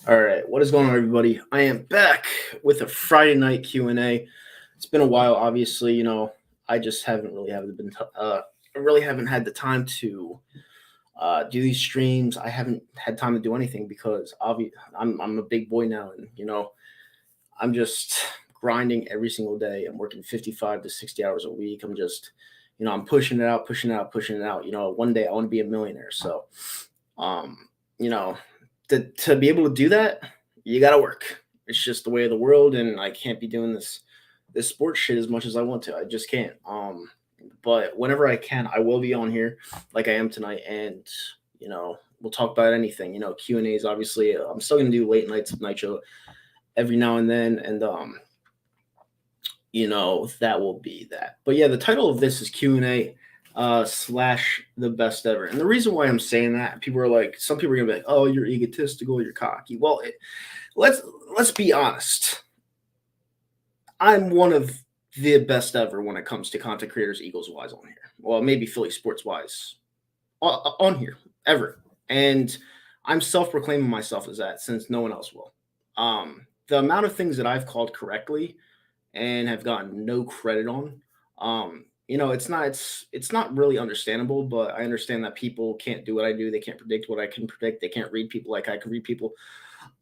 All right, what is going on, everybody? I am back with a Friday night Q&A. It's been a while, obviously. I just haven't really had the time to do these streams. I haven't had time to do anything because I'm a big boy now, and I'm just grinding every single day. I'm working 55 to 60 hours a week. I'm just, I'm pushing it out. One day I want to be a millionaire. So, you know. To be able to do that, you got to work. It's just the way of the world, and I can't be doing this sports shit as much as I want to. I just can't. But whenever I can, I will be on here like I am tonight, and we'll talk about anything. Q&As. Obviously, I'm still gonna do late night show every now and then, and that will be that. But yeah, the title of this is Q&A. Slash the best ever. And the reason why I'm saying that, some people are gonna be like, oh, you're egotistical, you're cocky. Well, let's be honest. I'm one of the best ever when it comes to content creators, Eagles wise on here. Well, maybe Philly sports wise on here ever. And I'm self-proclaiming myself as that since no one else will. The amount of things that I've called correctly and have gotten no credit on, it's not really understandable, but I understand that people can't do what I do. They can't predict what I can predict. They can't read people like I can read people.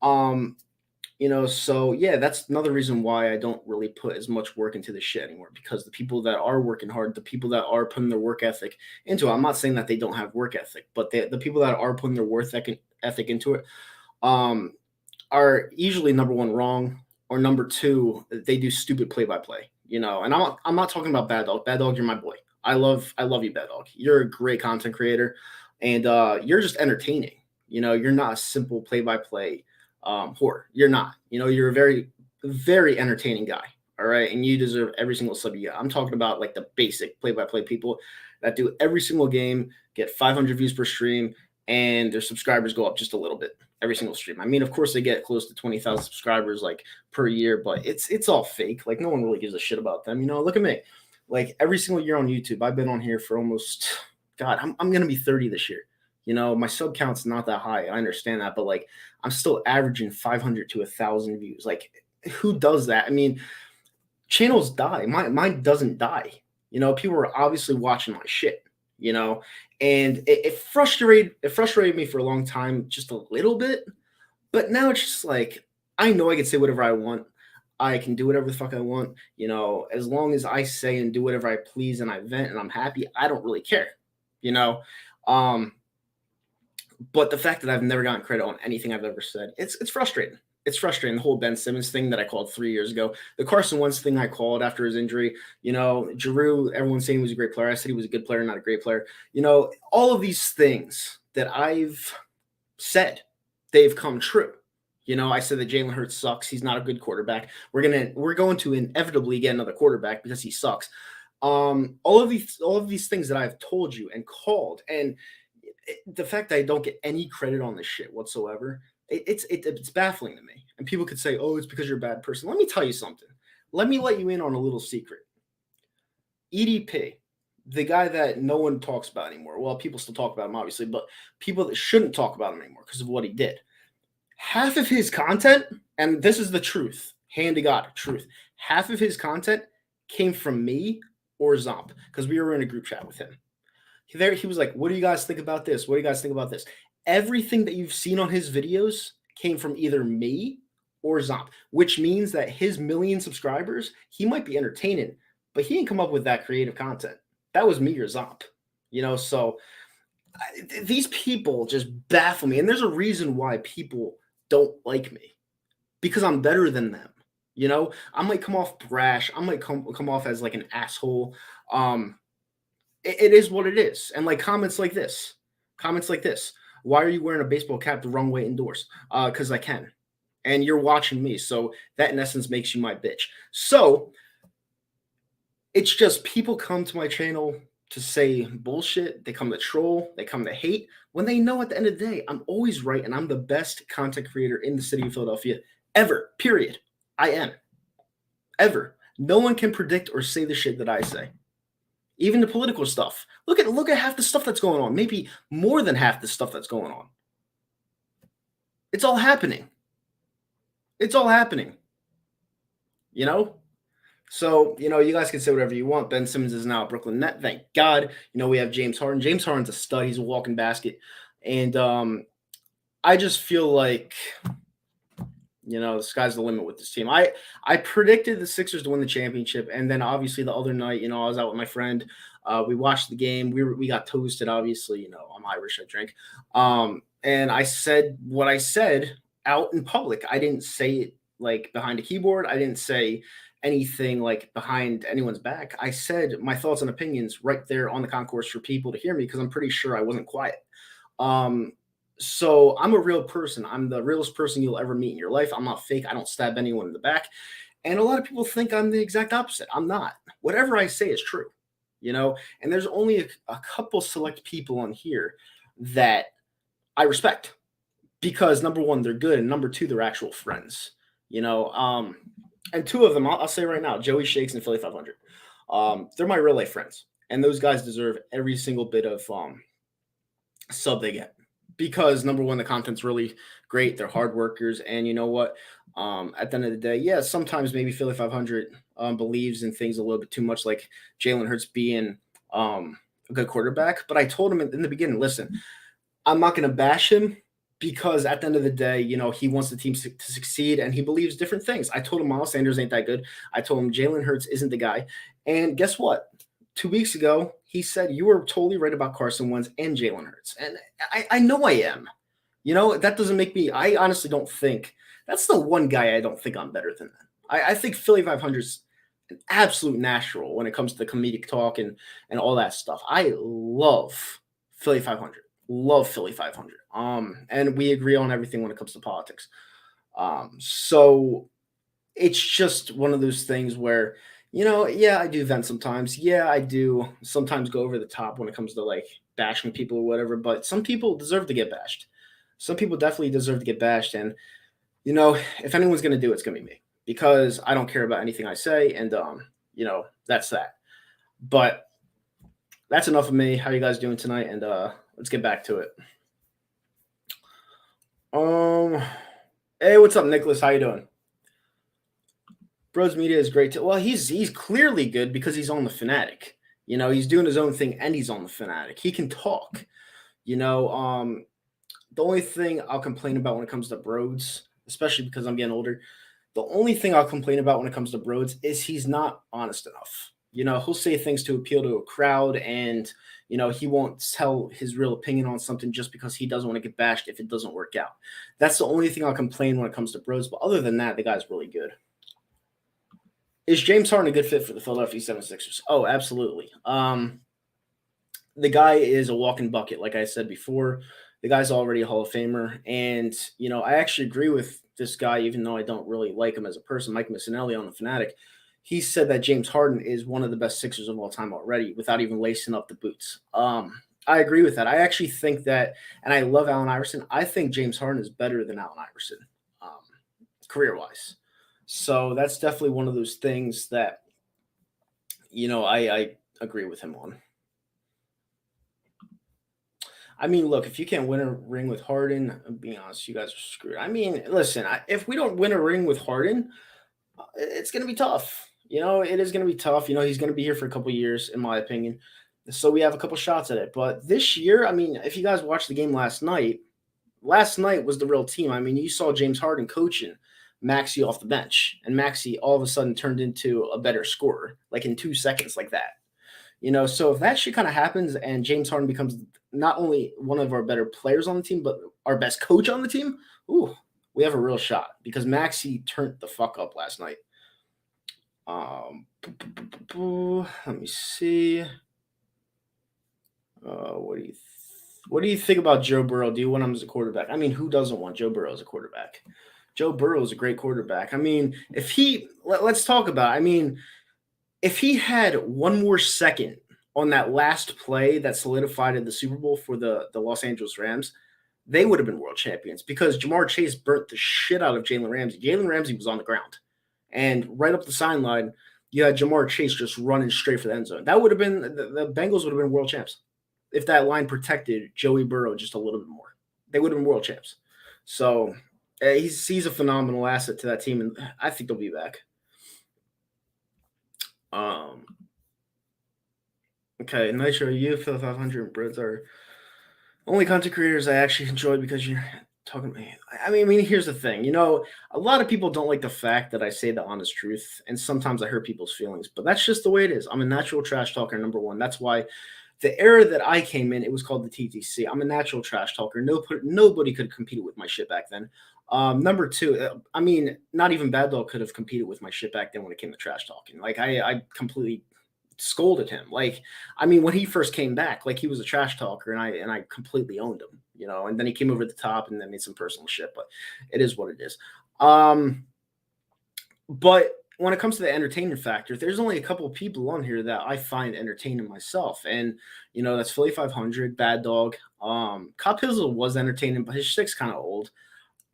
So yeah, that's another reason why I don't really put as much work into this shit anymore, because the people that are working hard, the people that are putting their work ethic into it, I'm not saying that they don't have work ethic, but the people that are putting their work ethic into it, are usually number one wrong, or number two, they do stupid play-by-play. And I'm not talking about Bad Dog. Bad Dog, you're my boy. I love you, Bad Dog. You're a great content creator, and you're just entertaining. You're not a simple play-by-play whore. You're not. You're a very, very entertaining guy. All right, and you deserve every single sub you got. I'm talking about like the basic play-by-play people that do every single game, get 500 views per stream, and their subscribers go up just a little bit every single stream. I mean, of course, they get close to 20,000 subscribers like per year, but it's all fake. Like, no one really gives a shit about them. Look at me. Like, every single year on YouTube, I've been on here for almost, God, I'm going to be 30 this year. My sub count's not that high. I understand that, but like, I'm still averaging 500 to 1,000 views. Like, who does that? I mean, channels die. Mine doesn't die. People are obviously watching my shit. And it frustrated me for a long time, just a little bit, but now it's just like, I know I can say whatever I want. I can do whatever the fuck I want, as long as I say and do whatever I please and I vent and I'm happy, I don't really care, but the fact that I've never gotten credit on anything I've ever said, it's frustrating. It's frustrating. The whole Ben Simmons thing that I called 3 years ago, the Carson Wentz thing I called after his injury, Giroux, everyone's saying he was a great player. I said he was a good player, not a great player. All of these things that I've said, they've come true. I said that Jalen Hurts sucks. He's not a good quarterback. We're going to inevitably get another quarterback because he sucks. All of these things that I've told you and called, and the fact that I don't get any credit on this shit whatsoever, it's baffling to me. And people could say, oh, it's because you're a bad person. Let me tell you something. Let me let you in on a little secret. EDP, the guy that no one talks about anymore. Well, people still talk about him, obviously, but people that shouldn't talk about him anymore because of what he did. Half of his content, and this is the truth, hand to God, truth, half of his content came from me or Zomp, because we were in a group chat with him. He was like, what do you guys think about this? What do you guys think about this? Everything that you've seen on his videos came from either me or Zomp, which means that his 1 million subscribers, he might be entertaining, but he didn't come up with that creative content. That was me or Zomp, so these people just baffle me. And there's a reason why people don't like me, because I'm better than them. I might come off brash. I might come off as like an asshole. It is what it is. And like comments like this, why are you wearing a baseball cap the wrong way indoors? Because I can. And you're watching me. So that in essence makes you my bitch. So it's just people come to my channel to say bullshit. They come to troll. They come to hate, when they know at the end of the day, I'm always right. And I'm the best content creator in the city of Philadelphia ever, period. I am. Ever. No one can predict or say the shit that I say. Even the political stuff. Look at half the stuff that's going on. Maybe more than half the stuff that's going on. It's all happening. It's all happening, you know? So, you guys can say whatever you want. Ben Simmons is now a Brooklyn Net. Thank God. We have James Harden. James Harden's a stud. He's a walking basket. And I just feel like, the sky's the limit with this team. I predicted the Sixers to win the championship. And then obviously the other night, I was out with my friend. We watched the game. We got toasted, obviously. I'm Irish, I drink. And I said what I said out in public. I didn't say it like behind a keyboard. I didn't say anything like behind anyone's back. I said my thoughts and opinions right there on the concourse for people to hear me because I'm pretty sure I wasn't quiet. So I'm a real person. I'm the realest person you'll ever meet in your life. I'm not fake. I don't stab anyone in the back. And a lot of people think I'm the exact opposite. I'm not. Whatever I say is true, and there's only a couple select people on here that I respect because number one, they're good. And number two, they're actual friends, and two of them, I'll say right now, Joey Shakes and Philly 500. They're my real life friends. And those guys deserve every single bit of sub they get. Because number one, the content's really great. They're hard workers. And you know what? At the end of the day, yeah, sometimes maybe Philly 500 believes in things a little bit too much, like Jalen Hurts being a good quarterback. But I told him in the beginning, listen, I'm not going to bash him because at the end of the day, he wants the team to succeed and he believes different things. I told him Miles Sanders ain't that good. I told him Jalen Hurts isn't the guy. And guess what? 2 weeks ago, he said, you were totally right about Carson Wentz and Jalen Hurts. And I know I am. That doesn't make me – I honestly don't think – that's the one guy I don't think I'm better than that. I think Philly 500 is an absolute natural when it comes to the comedic talk and all that stuff. I love Philly 500. Love Philly 500. And we agree on everything when it comes to politics. So it's just one of those things where – yeah, I do vent sometimes. Yeah, I do sometimes go over the top when it comes to like bashing people or whatever, but some people deserve to get bashed. Some people definitely deserve to get bashed. And, if anyone's going to do it, it's going to be me because I don't care about anything I say. And, that's that. But that's enough of me. How you guys doing tonight? And let's get back to it. Hey, what's up, Nicholas? How you doing? Bros Media is great too. Well, he's clearly good because he's on the Fanatic. He's doing his own thing and he's on the Fanatic. He can talk. The only thing I'll complain about when it comes to Broads, especially because I'm getting older, the only thing I'll complain about when it comes to Broads is he's not honest enough. He'll say things to appeal to a crowd and, he won't tell his real opinion on something just because he doesn't want to get bashed if it doesn't work out. That's the only thing I'll complain when it comes to Broads. But other than that, the guy's really good. Is James Harden a good fit for the Philadelphia 76ers? Oh, absolutely. The guy is a walking bucket, like I said before. The guy's already a Hall of Famer. And, I actually agree with this guy, even though I don't really like him as a person, Mike Missinelli on The Fanatic. He said that James Harden is one of the best Sixers of all time already without even lacing up the boots. I agree with that. I actually think that, and I love Allen Iverson, I think James Harden is better than Allen Iverson, career-wise. So that's definitely one of those things that, I agree with him on. I mean, look, if you can't win a ring with Harden, I'm being honest, you guys are screwed. I mean, listen, if we don't win a ring with Harden, it's going to be tough. It is going to be tough. He's going to be here for a couple of years, in my opinion. So we have a couple shots at it. But this year, I mean, if you guys watched the game last night was the real team. I mean, you saw James Harden coaching Maxey off the bench, and Maxey all of a sudden turned into a better scorer, like in 2 seconds like that. So if that shit kind of happens and James Harden becomes not only one of our better players on the team, but our best coach on the team, we have a real shot because Maxey turned the fuck up last night. Let me see. What do you think about Joe Burrow? Do you want him as a quarterback? I mean, who doesn't want Joe Burrow as a quarterback? Joe Burrow is a great quarterback. I mean, let's talk about it. I mean, if he had one more second on that last play that solidified the Super Bowl for the Los Angeles Rams, they would have been world champions because Jamar Chase burnt the shit out of Jalen Ramsey. Jalen Ramsey was on the ground. And right up the sideline, you had Jamar Chase just running straight for the end zone. That would have been – the Bengals would have been world champs if that line protected Joey Burrow just a little bit more. They would have been world champs. So – He's a phenomenal asset to that team, and I think they'll be back. Okay, Nitro, you feel 500 Brits are only content creators I actually enjoy because you're talking to me. I mean, here's the thing. A lot of people don't like the fact that I say the honest truth, and sometimes I hurt people's feelings, but that's just the way it is. I'm a natural trash talker, number one. That's why the era that I came in, it was called the TTC. I'm a natural trash talker. Nobody could compete with my shit back then. Number two, I mean, not even Bad Dog could have competed with my shit back then when it came to trash talking. Like, I completely scolded him. Like, I mean, when he first came back, like, he was a trash talker, and I completely owned him, and then he came over the top and then made some personal shit, but it is what it is. But when it comes to the entertainment factor, there's only a couple of people on here that I find entertaining myself. And, that's Philly 500, Bad Dog. Cop Hizzle was entertaining, but his shtick's kind of old.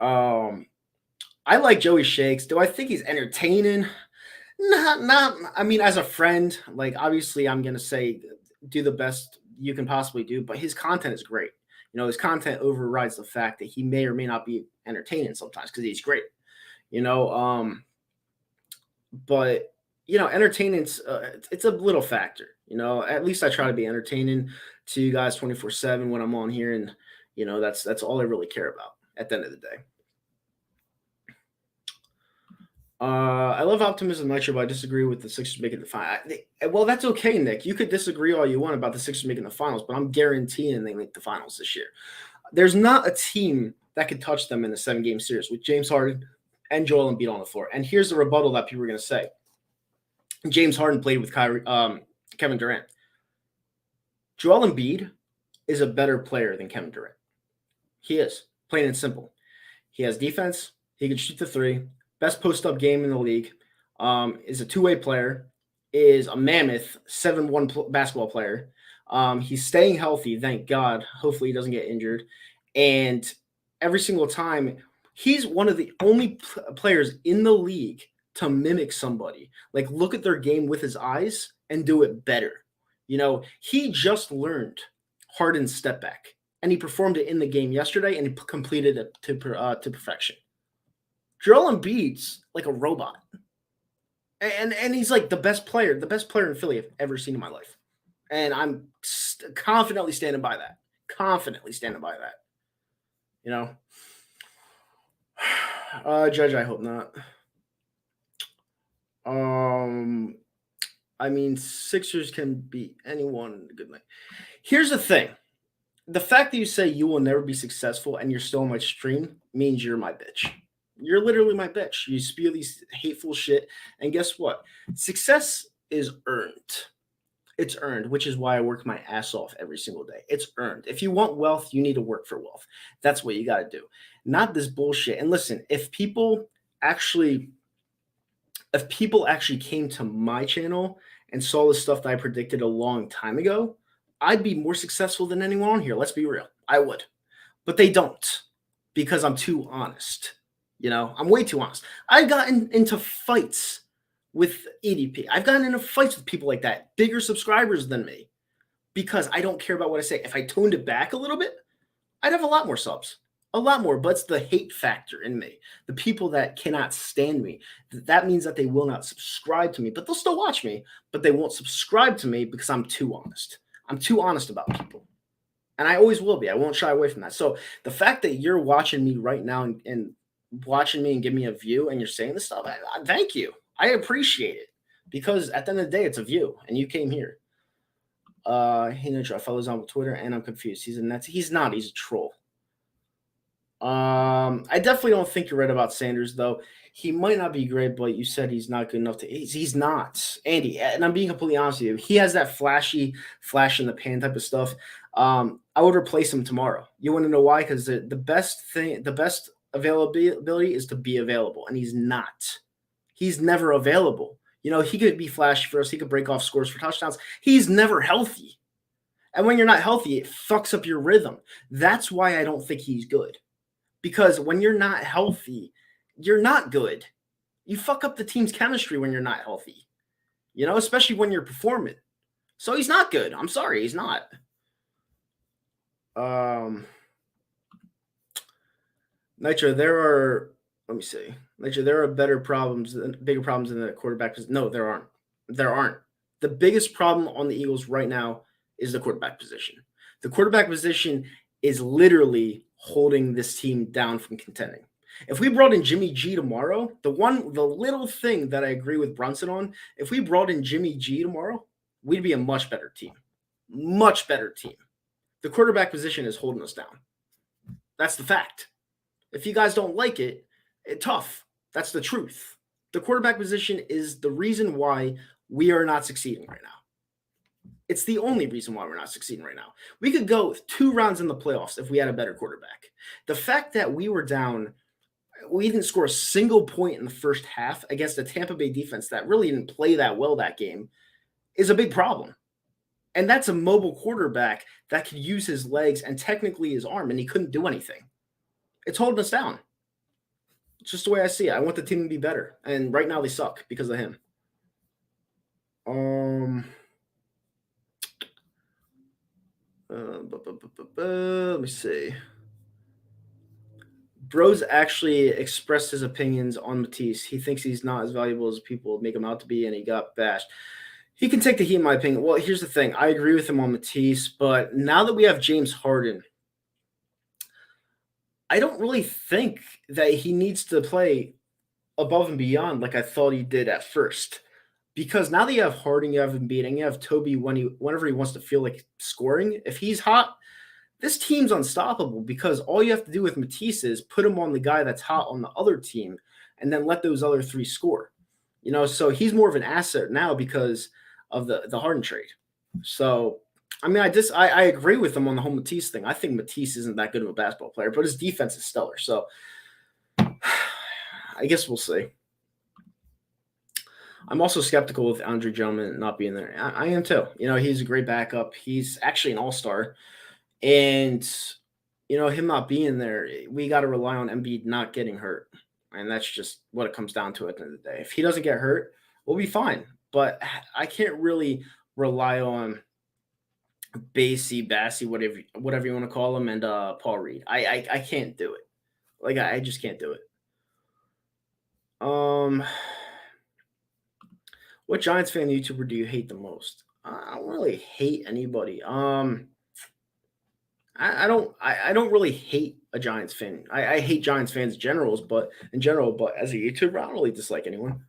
I like Joey Shakes. Do I think he's entertaining? Not. I mean, as a friend, like, obviously I'm going to say do the best you can possibly do, but his content is great. His content overrides the fact that he may or may not be entertaining sometimes because he's great. But entertainment's it's a little factor. At least I try to be entertaining to you guys 24/7 when I'm on here, and that's all I really care about at the end of the day. I love optimism Nitro, but I disagree with the Sixers making the final. Well, that's okay, Nick. You could disagree all you want about the Sixers making the finals, but I'm guaranteeing they make the finals this year. There's not a team that could touch them in a 7-game series with James Harden and Joel Embiid on the floor. And here's the rebuttal that people are going to say. James Harden played with Kevin Durant. Joel Embiid is a better player than Kevin Durant. He is, plain and simple. He has defense. He can shoot the three. Best post-up game in the league. Is a two-way player. Is a mammoth 7-1 basketball player. He's staying healthy, thank God. Hopefully he doesn't get injured. And every single time, he's one of the only players in the league to mimic somebody. Like, look at their game with his eyes and do it better. He just learned Harden's step back, and he performed it in the game yesterday, and he completed it to perfection. Joel Embiid's like a robot. And he's like the best player in Philly I've ever seen in my life. And I'm confidently standing by that. Judge, I hope not. I mean, Sixers can beat anyone. Good night. Here's the thing. The fact that you say you will never be successful and you're still on my stream means you're my bitch. You're literally my bitch. You spew these hateful shit. And guess what? Success is earned. It's earned, which is why I work my ass off every single day. It's earned. If you want wealth, you need to work for wealth. That's what you got to do. Not this bullshit. And listen, if people actually came to my channel and saw the stuff that I predicted a long time ago, I'd be more successful than anyone on here. Let's be real. I would. But they don't, because I'm too honest. I'm way too honest. I've gotten into fights with EDP. I've gotten into fights with people like that, bigger subscribers than me, because I don't care about what I say. If I toned it back a little bit, I'd have a lot more subs. A lot more, but it's the hate factor in me. The people that cannot stand me. That means that they will not subscribe to me, but they'll still watch me, but they won't subscribe to me because I'm too honest. I'm too honest about people. And I always will be. I won't shy away from that. So the fact that you're watching me right now and watching me and give me a view and you're saying this stuff, I thank you. I appreciate it, because at the end of the day, it's a view and you came here. Hey, Nitro, I follow his on Twitter and I'm confused. He's not. He's a troll. I definitely don't think you're right about Sanders, though. He might not be great, but you said he's not good enough to. He's not, Andy. And I'm being completely honest with you. He has that flash in the pan type of stuff. I would replace him tomorrow. You want to know why? Because the best availability is to be available, and he's not. He's never available. He could be flashy for us. He could break off scores for touchdowns. He's never healthy. And when you're not healthy, it fucks up your rhythm. That's why I don't think he's good. Because when you're not healthy, you're not good. You fuck up the team's chemistry when you're not healthy, especially when you're performing. So he's not good. I'm sorry, he's not. Nitro, there are, let me see. Nitro, there are bigger problems than the quarterback. No, there aren't. There aren't. The biggest problem on the Eagles right now is the quarterback position. The quarterback position is literally holding this team down from contending. If we brought in Jimmy G tomorrow, the little thing that I agree with Brunson on, if we brought in Jimmy G tomorrow, we'd be a much better team. Much better team. The quarterback position is holding us down. That's the fact. If you guys don't like it, tough. That's the truth. The quarterback position is the reason why we are not succeeding right now. It's the only reason why we're not succeeding right now. We could go 2 rounds in the playoffs if we had a better quarterback. The fact that we were down, we didn't score a single point in the first half against a Tampa Bay defense that really didn't play that well that game is a big problem. And that's a mobile quarterback that could use his legs and technically his arm, and he couldn't do anything. It's holding us down. It's just the way I see it. I want the team to be better, and right now they suck because of him. Let me see. Bro's actually expressed his opinions on Matisse. He thinks he's not as valuable as people make him out to be, and he got bashed. He can take the heat, in my opinion. Well, here's the thing. I agree with him on Matisse, but now that we have James Harden, I don't really think that he needs to play above and beyond like I thought he did at first. Because now that you have Harden, you have Embiid, and you have Toby whenever he wants to feel like scoring, if he's hot, this team's unstoppable because all you have to do with Matisse is put him on the guy that's hot on the other team and then let those other 3 score. So he's more of an asset now because of the Harden trade. So, I mean, I agree with him on the whole Matisse thing. I think Matisse isn't that good of a basketball player, but his defense is stellar. So I guess we'll see. I'm also skeptical with Andre Drummond not being there. I am too. He's a great backup. He's actually an all-star. And, him not being there, we got to rely on Embiid not getting hurt. And that's just what it comes down to at the end of the day. If he doesn't get hurt, we'll be fine. But I can't really rely on Bassey, whatever you want to call him, and Paul Reed. I can't do it. Like, I just can't do it. What Giants fan YouTuber do you hate the most? I don't really hate anybody. I don't really hate a Giants fan. I hate Giants fans in general, but as a YouTuber, I don't really dislike anyone.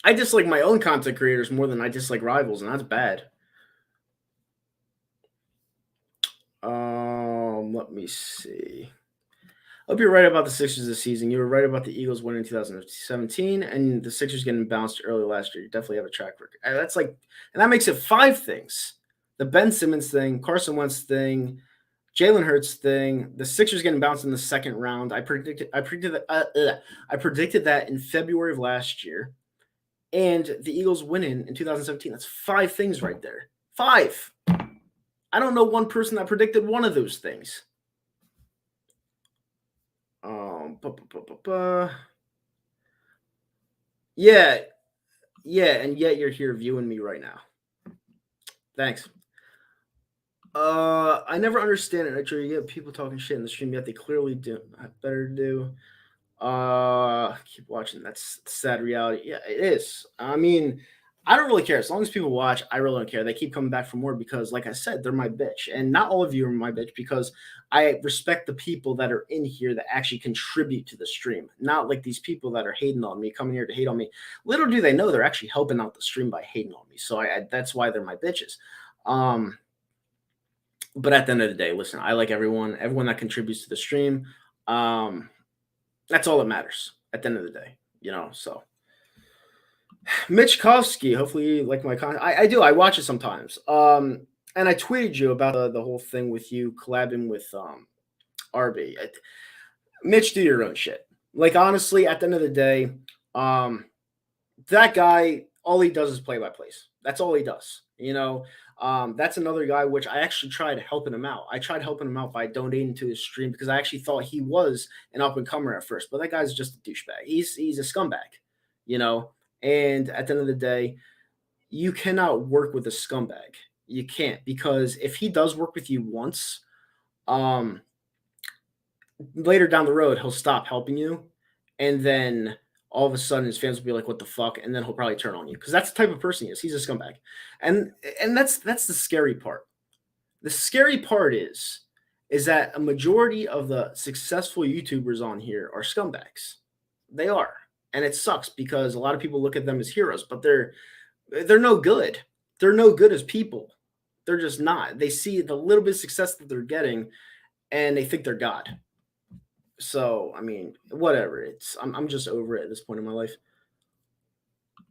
I dislike my own content creators more than I dislike rivals, and that's bad. Let me see. I hope you're right about the Sixers this season. You were right about the Eagles winning in 2017, and the Sixers getting bounced early last year. You definitely have a track record. And that makes it 5 things: the Ben Simmons thing, Carson Wentz thing, Jalen Hurts thing, the Sixers getting bounced in the second round. I predicted that in February of last year, and the Eagles winning in 2017. That's 5 things right there. 5. I don't know one person that predicted one of those things. Yeah, and yet you're here viewing me right now. Thanks. I never understand it. Actually, you get people talking shit in the stream, yet they clearly do. I better do. Keep watching. That's sad reality. Yeah, it is. I mean, I don't really care. As long as people watch, I really don't care. They keep coming back for more because, like I said, they're my bitch. And not all of you are my bitch because I respect the people that are in here that actually contribute to the stream. Not like these people that are hating on me, coming here to hate on me. Little do they know they're actually helping out the stream by hating on me. So that's why they're my bitches. But at the end of the day, listen, I like everyone that contributes to the stream. That's all that matters at the end of the day, so. Mitch Kovsky, hopefully you like my content. I do. I watch it sometimes. And I tweeted you about the whole thing with you collabing with RB. Mitch, do your own shit. Like, honestly, at the end of the day, that guy, all he does is play-by-plays. That's all he does. That's another guy which I actually tried helping him out. I tried helping him out by donating to his stream because I actually thought he was an up-and-comer at first. But that guy's just a douchebag. He's a scumbag, And at the end of the day, you cannot work with a scumbag. You can't, because if he does work with you once, later down the road, he'll stop helping you, and then all of a sudden his fans will be like, "What the fuck?" And then he'll probably turn on you because that's the type of person he is. He's a scumbag, and that's the scary part. The scary part is that a majority of the successful YouTubers on here are scumbags. They are, and it sucks because a lot of people look at them as heroes, but they're no good. They're no good as people. They're just not. They see the little bit of success that they're getting, and they think they're God. So I mean, whatever. I'm just over it at this point in my life.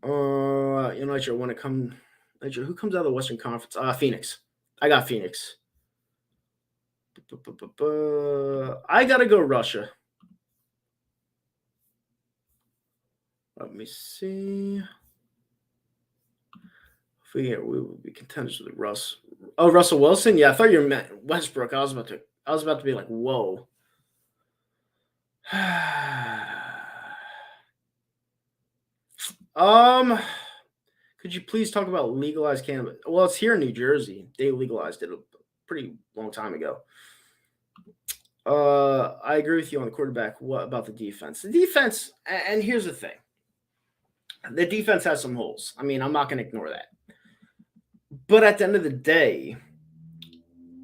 United want to come. Who comes out of the Western Conference? Phoenix. I got Phoenix. I gotta go Russia. Let me see. If we would be contenders with Russ. Oh, Russell Wilson. Yeah, I thought you meant Westbrook. I was about to be like, whoa. Could you please talk about legalized cannabis? Well, it's here in New Jersey. They legalized it a pretty long time ago. I agree with you on the quarterback. What about the defense? The defense, and here's the thing. The defense has some holes. I mean, I'm not going to ignore that. But at the end of the day,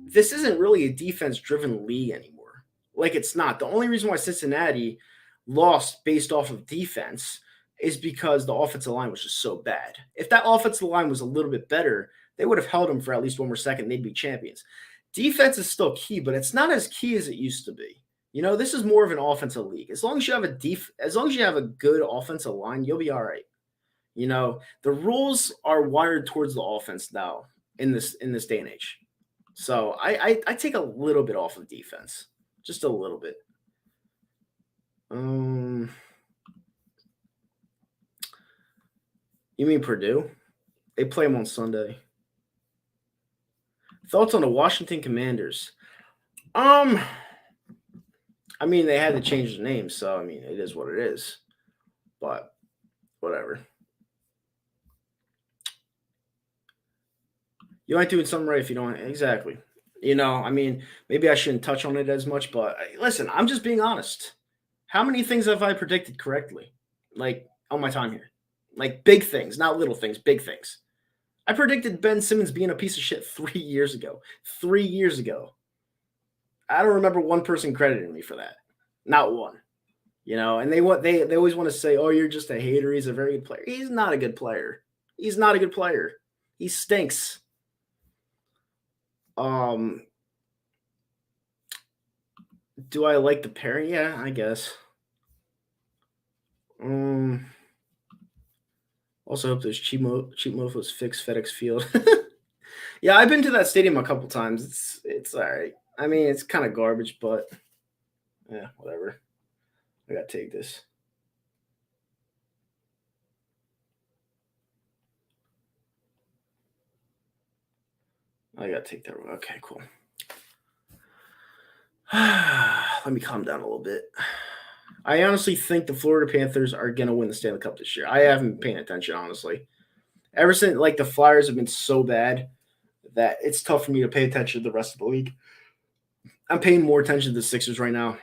this isn't really a defense-driven league anymore. Like, it's not. The only reason why Cincinnati lost based off of defense is because the offensive line was just so bad. If that offensive line was a little bit better, they would have held them for at least one more second. They'd be champions. Defense is still key, but it's not as key as it used to be. You know, this is more of an offensive league. As long as you have a good offensive line, you'll be all right. You know, the rules are wired towards the offense now in this day and age. So I take a little bit off of defense, just a little bit. You mean Purdue? They play them on Sunday. Thoughts on the Washington Commanders? I mean, they had to change the name, so I mean, it is what it is. But whatever. You ain't doing something right if you don't. Exactly. You know, I mean, maybe I shouldn't touch on it as much, but listen, I'm just being honest. How many things have I predicted correctly? Like, on my time here. Like, big things, not little things, big things. I predicted Ben Simmons being a piece of shit 3 years ago. 3 years ago. I don't remember one person crediting me for that. Not one. You know, and they always want to say, "Oh, you're just a hater. He's a very good player." He's not a good player. He's not a good player. He stinks. Do I like the pairing? Yeah, I guess. Also hope those cheap mofos fix FedEx Field. Yeah, I've been to that stadium a couple times. It's all right. I mean, it's kind of garbage, but yeah, whatever. I gotta take this. I gotta take that. Okay, cool. Let me calm down a little bit. I honestly think the Florida Panthers are gonna win the Stanley Cup this year. I haven't been paying attention, honestly. Ever since the Flyers have been so bad that it's tough for me to pay attention to the rest of the league. I'm paying more attention to the Sixers right now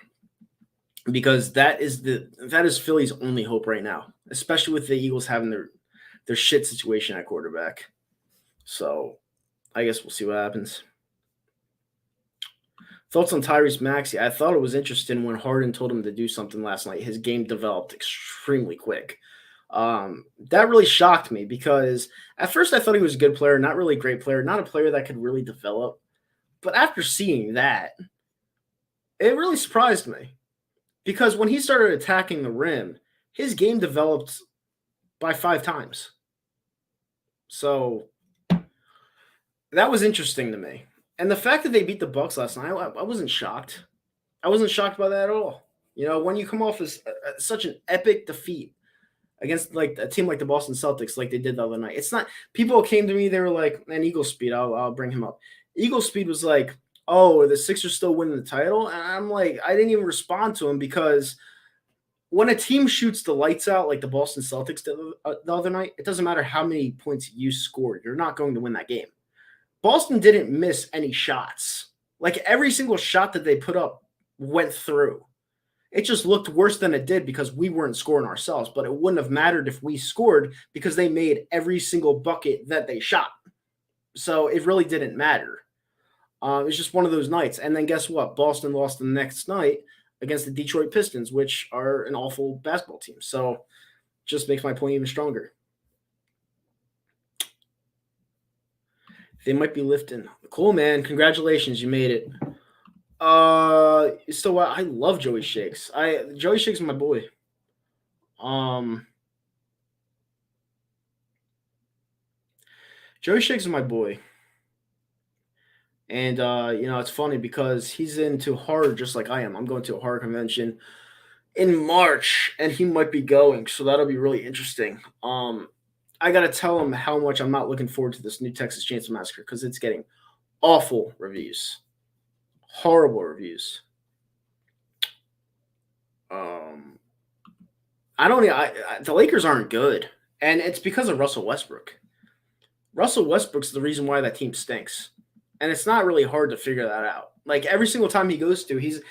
because that is Philly's only hope right now, especially with the Eagles having their shit situation at quarterback. So I guess we'll see what happens. Thoughts on Tyrese Maxey? I thought it was interesting when Harden told him to do something last night. His game developed extremely quick. That really shocked me because at first I thought he was a good player, not really a great player, not a player that could really develop. But after seeing that, it really surprised me because when he started attacking the rim, his game developed by 5 times. So that was interesting to me. And the fact that they beat the Bucks last night, I wasn't shocked. I wasn't shocked by that at all. You know, when you come off as such an epic defeat against a team like the Boston Celtics, like they did the other night, it's not. People came to me, they were like, "And Eagle Speed, I'll bring him up." Eagle Speed was like, "Oh, are the Sixers still winning the title?" And I'm like, I didn't even respond to him because when a team shoots the lights out like the Boston Celtics did the other night, it doesn't matter how many points you scored, you're not going to win that game. Boston didn't miss any shots. Like every single shot that they put up went through. It just looked worse than it did because we weren't scoring ourselves, but it wouldn't have mattered if we scored because they made every single bucket that they shot. So it really didn't matter. It was just one of those nights. And then guess what? Boston lost the next night against the Detroit Pistons, which are an awful basketball team. So just makes my point even stronger. They might be lifting. Cool, man. Congratulations. You made it. So I love Joey Shakes. Joey Shakes is my boy. Joey Shakes is my boy. And it's funny because he's into horror just like I am. I'm going to a horror convention in March, and he might be going, so that'll be really interesting. I gotta tell him how much I'm not looking forward to this new Texas Chainsaw Massacre because it's getting awful reviews, horrible reviews. The Lakers aren't good, and it's because of Russell Westbrook. Russell Westbrook's the reason why that team stinks, and it's not really hard to figure that out. Like every single time he goes to, he's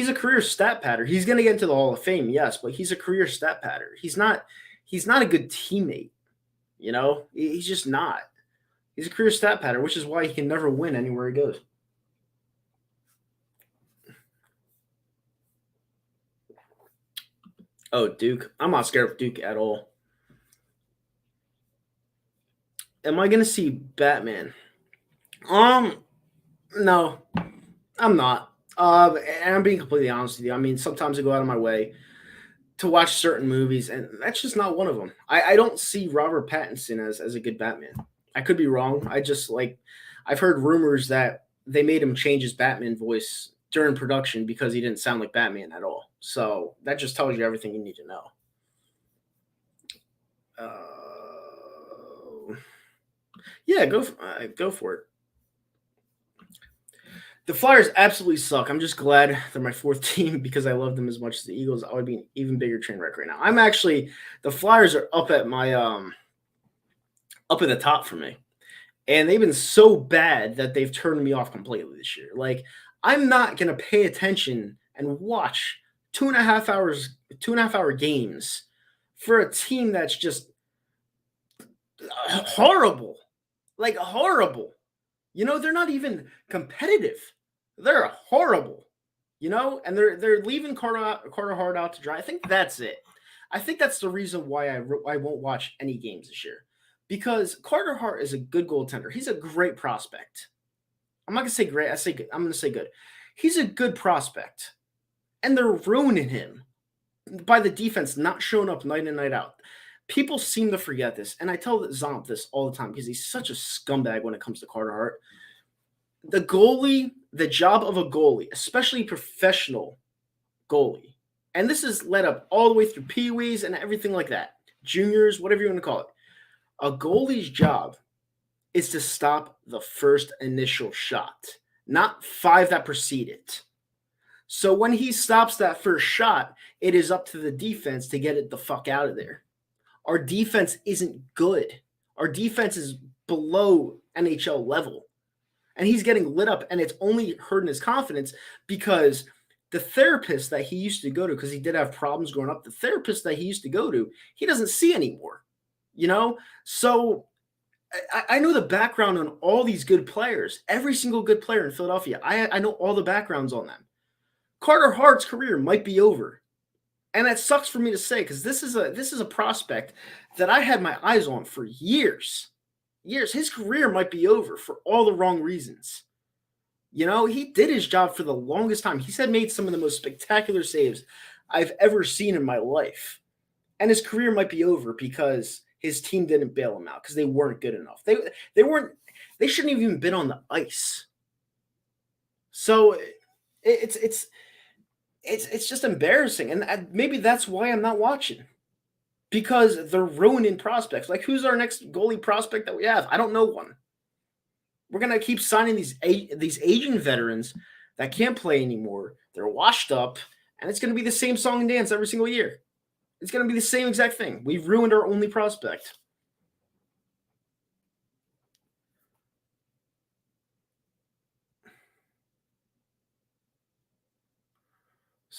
a career stat patter. He's going to get into the Hall of Fame, yes, but he's a career stat patter. He's not a good teammate. He's just not. He's a career stat patter, which is why he can never win anywhere he goes. Oh, Duke. I'm not scared of Duke at all. Am I going to see Batman? No, I'm not. And I'm being completely honest with you. I mean, sometimes I go out of my way to watch certain movies, and that's just not one of them. I don't see Robert Pattinson as a good Batman. I could be wrong. I've heard rumors that they made him change his Batman voice during production because he didn't sound like Batman at all. So that just tells you everything you need to know. Yeah, go for it. The Flyers absolutely suck. I'm just glad they're my fourth team because I love them as much as the Eagles. I would be an even bigger train wreck right now. The Flyers are up at my up at the top for me. And they've been so bad that they've turned me off completely this year. Like, I'm not gonna pay attention and watch 2.5 hour games for a team that's just horrible. Like horrible. They're not even competitive. They're horrible. And they're leaving Carter Hart out to dry. I think that's it. I think that's the reason why I won't watch any games this year. Because Carter Hart is a good goaltender. He's a great prospect. I'm not going to say great. I'm going to say good. He's a good prospect. And they're ruining him by the defense not showing up night in, night out. People seem to forget this, and I tell Zomp this all the time because he's such a scumbag when it comes to Carter Hart. The job of a goalie, especially professional goalie, and this is led up all the way through Pee-wees and everything like that, juniors, whatever you want to call it. A goalie's job is to stop the first initial shot, not 5 that precede it. So when he stops that first shot, it is up to the defense to get it the fuck out of there. Our defense isn't good. Our defense is below NHL level. And he's getting lit up, and it's only hurting his confidence because the therapist that he used to go to, because he did have problems growing up, the therapist that he used to go to, he doesn't see anymore. So I know the background on all these good players. Every single good player in Philadelphia, I know all the backgrounds on them. Carter Hart's career might be over. And that sucks for me to say because this is a prospect that I had my eyes on for years. His career might be over for all the wrong reasons. He did his job for the longest time. He's made some of the most spectacular saves I've ever seen in my life. And his career might be over because his team didn't bail him out because they weren't good enough. They shouldn't have even been on the ice. So it's just embarrassing. And maybe that's why I'm not watching. Because they're ruining prospects. Like, who's our next goalie prospect that we have? I don't know one. We're going to keep signing these Asian veterans that can't play anymore. They're washed up, and it's going to be the same song and dance every single year. It's going to be the same exact thing. We've ruined our only prospect.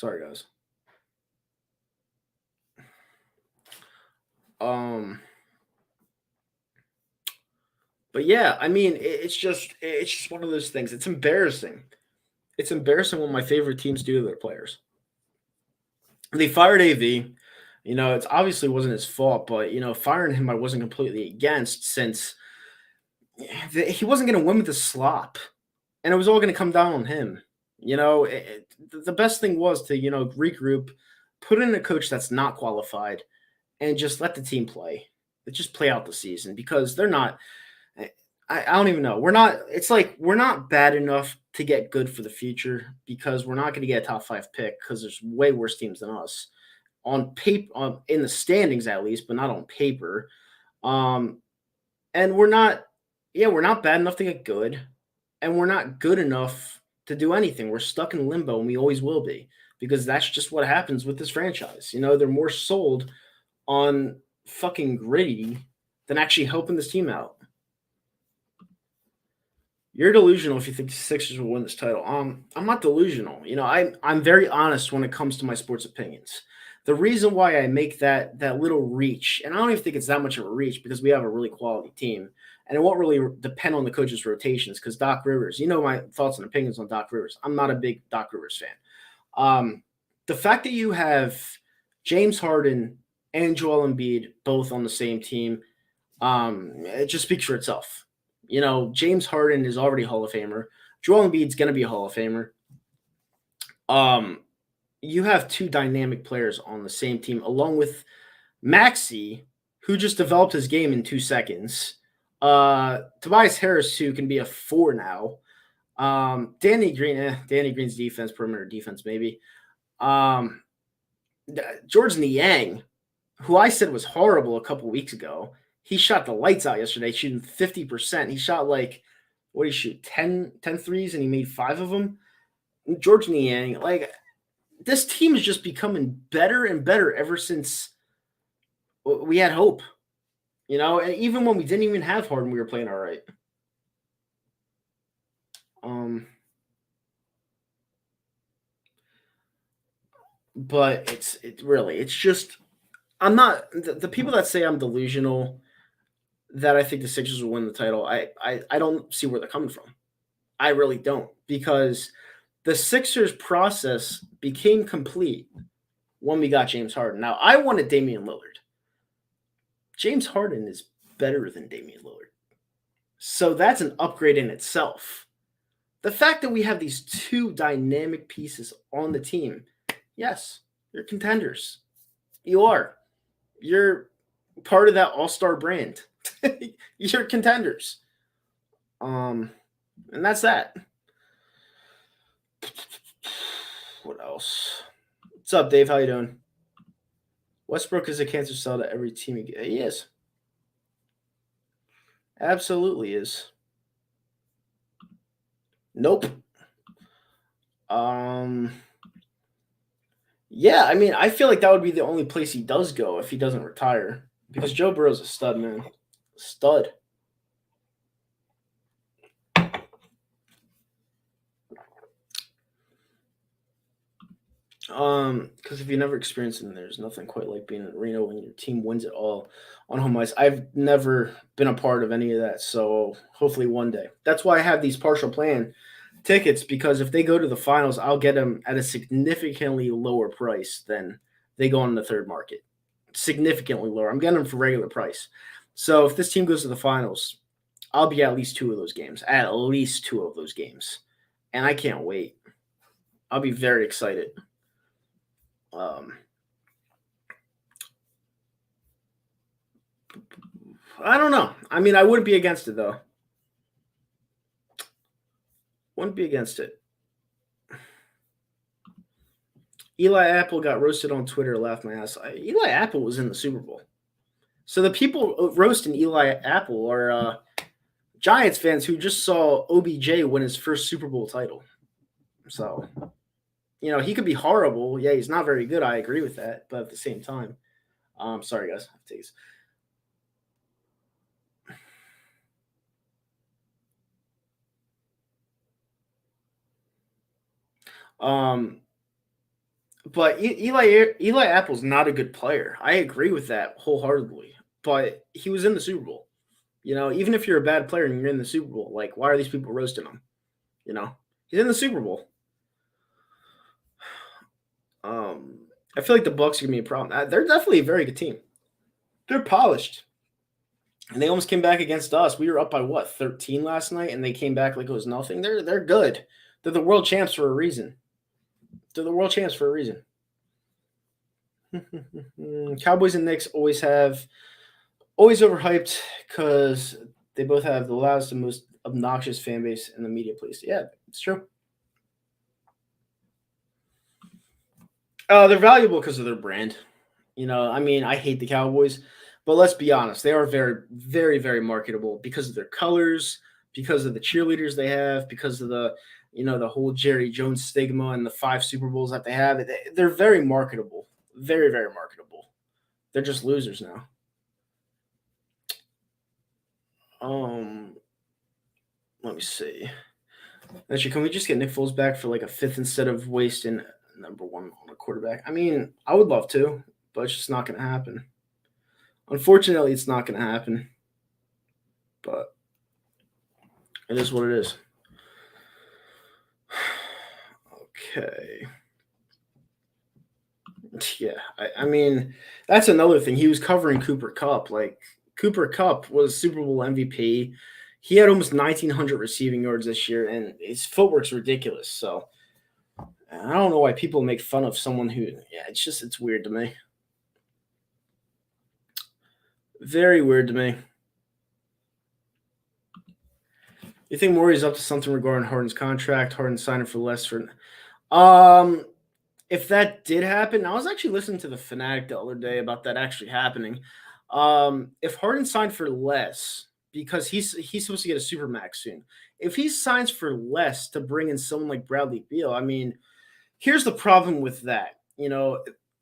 Sorry, guys. Um, but yeah, I mean, it's just one of those things. It's embarrassing. It's embarrassing what my favorite teams do to their players. They fired AV. It's obviously wasn't his fault, but firing him I wasn't completely against since he wasn't going to win with the slop, and it was all going to come down on him. The best thing was to regroup, put in a coach that's not qualified, and just let the team play. Just play out the season because they're not. I don't even know. We're not. It's like we're not bad enough to get good for the future because we're not going to get a top 5 pick because there's way worse teams than us on paper, in the standings at least, but not on paper. Um, and we're not. Yeah, we're not bad enough to get good, and we're not good enough to do anything. We're stuck in limbo, and we always will be because that's just what happens with this franchise. They're more sold on fucking gritty than actually helping this team out. You're delusional if you think the Sixers will win this title. I'm not delusional. I'm very honest when it comes to my sports opinions. The reason why I make that little reach, and I don't even think it's that much of a reach because we have a really quality team, and it won't really depend on the coaches' rotations because Doc Rivers. My thoughts and opinions on Doc Rivers. I'm not a big Doc Rivers fan. The fact that you have James Harden and Joel Embiid both on the same team, it just speaks for itself. James Harden is already a Hall of Famer. Joel Embiid's going to be a Hall of Famer. You have two dynamic players on the same team, along with Maxey, who just developed his game in 2 seconds. Tobias Harris, who can be a 4 now. Danny Green's defense, perimeter defense, maybe. George Niang, who I said was horrible a couple weeks ago, he shot the lights out yesterday, shooting 50%. He shot what did he shoot? 10 threes, and he made 5 of them. George Niang, this team is just becoming better and better ever since we had hope. And even when we didn't even have Harden, we were playing all right. But it's just, I'm not, the people that say I'm delusional, that I think the Sixers will win the title, I don't see where they're coming from. I really don't, because the Sixers process became complete when we got James Harden. Now, I wanted Damian Lillard. James Harden is better than Damian Lillard. So that's an upgrade in itself. The fact that we have these two dynamic pieces on the team, yes, you're contenders. You are. You're part of that all-star brand. You're contenders. And that's that. What else? What's up, Dave? How you doing? Westbrook is a cancer cell to every team he is. Absolutely is. Nope. Yeah, I mean, I feel like that would be the only place he does go if he doesn't retire. Because Joe Burrow's a stud, man. Stud. Because if you never experienced it, there's nothing quite like being in Reno when your team wins it all on home ice. I've never been a part of any of that, so hopefully one day. That's why I have these partial plan tickets, because if they go to the finals, I'll get them at a significantly lower price than they go on the third market. Significantly lower. I'm getting them for regular price. So if this team goes to the finals, I'll be at least 2 of those games. At least 2 of those games. And I can't wait. I'll be very excited. I don't know. I mean, I wouldn't be against it, though. Wouldn't be against it. Eli Apple got roasted on Twitter. Laughed my ass. Eli Apple was in the Super Bowl. So the people roasting Eli Apple are Giants fans who just saw OBJ win his first Super Bowl title. So, he could be horrible. Yeah, he's not very good. I agree with that. But at the same time, sorry, guys. But Eli Apple's not a good player. I agree with that wholeheartedly. But he was in the Super Bowl. Even if you're a bad player and you're in the Super Bowl, like why are these people roasting him? He's in the Super Bowl. I feel like the Bucks are gonna be a problem. They're definitely a very good team. They're polished, and they almost came back against us. We were up by what 13 last night, and they came back like it was nothing. They're good. They're the world champs for a reason. They're the world champs for a reason. Cowboys and Knicks always overhyped because they both have the loudest and most obnoxious fan base in the media, please. Yeah, it's true. They're valuable because of their brand. I hate the Cowboys, but let's be honest, they are very, very, very marketable because of their colors, because of the cheerleaders they have, because of the whole Jerry Jones stigma and the 5 Super Bowls that they have. They're very marketable, very, very marketable. They're just losers now. Let me see. Actually, can we just get Nick Foles back for like a 5th instead of wasting number 1 on a quarterback? I would love to, but it's just not going to happen. Unfortunately, it's not going to happen. But it is what it is. Okay. Yeah, that's another thing. He was covering Cooper Kupp. Like, Cooper Kupp was Super Bowl MVP. He had almost 1,900 receiving yards this year, and his footwork's ridiculous. So I don't know why people make fun of someone who, it's weird to me. Very weird to me. You think Morey's up to something regarding Harden's contract? Harden signing for less for. If that did happen, I was actually listening to the Fanatic the other day about that actually happening. If Harden signed for less, because he's supposed to get a supermax soon. If he signs for less to bring in someone like Bradley Beal, here's the problem with that.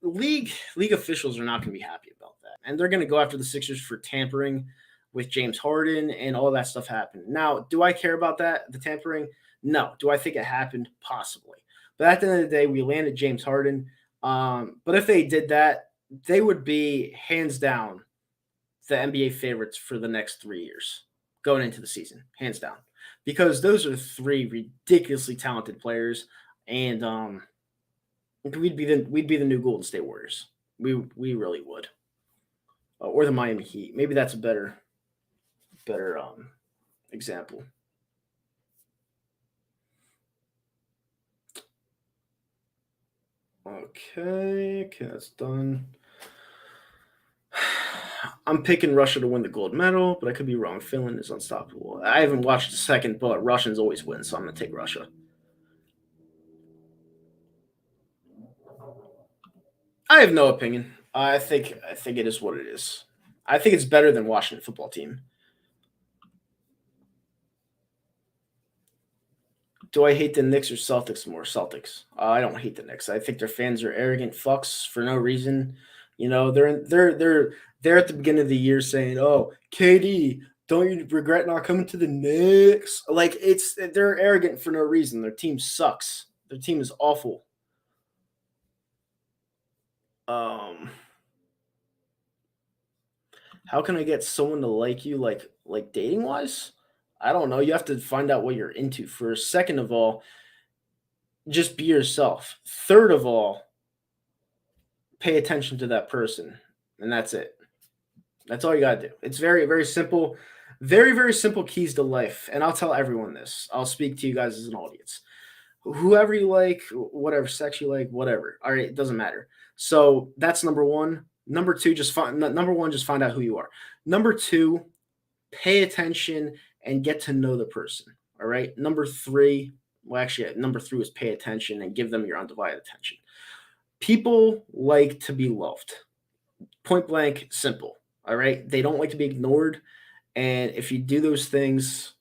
League officials are not going to be happy about that, and they're going to go after the Sixers for tampering with James Harden and all that stuff happened. Now, do I care about that, the tampering? No. Do I think it happened? Possibly. But at the end of the day, we landed James Harden. But if they did that, they would be hands down the NBA favorites for the next 3 years going into the season, hands down, because those are 3 ridiculously talented players, and we'd be the new Golden State Warriors. We really would, or the Miami Heat. Maybe that's a better example. Okay, that's done. I'm picking Russia to win the gold medal, but I could be wrong. Finland is unstoppable. I haven't watched the second, but Russians always win, so I'm going to take Russia. I have no opinion. I think it is what it is. I think it's better than Washington football team. Do I hate the Knicks or Celtics more? Celtics. I don't hate the Knicks. I think their fans are arrogant fucks for no reason. They're at the beginning of the year saying, "Oh, KD, don't you regret not coming to the Knicks?" Like they're arrogant for no reason. Their team sucks. Their team is awful. How can I get someone to like you, like dating wise? I don't know. You have to find out what you're into first. Second of all, just be yourself. Third of all, pay attention to that person, and that's it. That's all you gotta do. It's very, very simple. Very, very simple keys to life. And I'll tell everyone this. I'll speak to you guys as an audience. Whoever you like, whatever sex you like, whatever. All right, it doesn't matter. So that's number 1. Number 2, number 1, just find out who you are. Number 2, pay attention and get to know the person. All right. Number 3, number 3 is pay attention and give them your undivided attention. People like to be loved. Point blank, simple. All right. They don't like to be ignored. And if you do those things,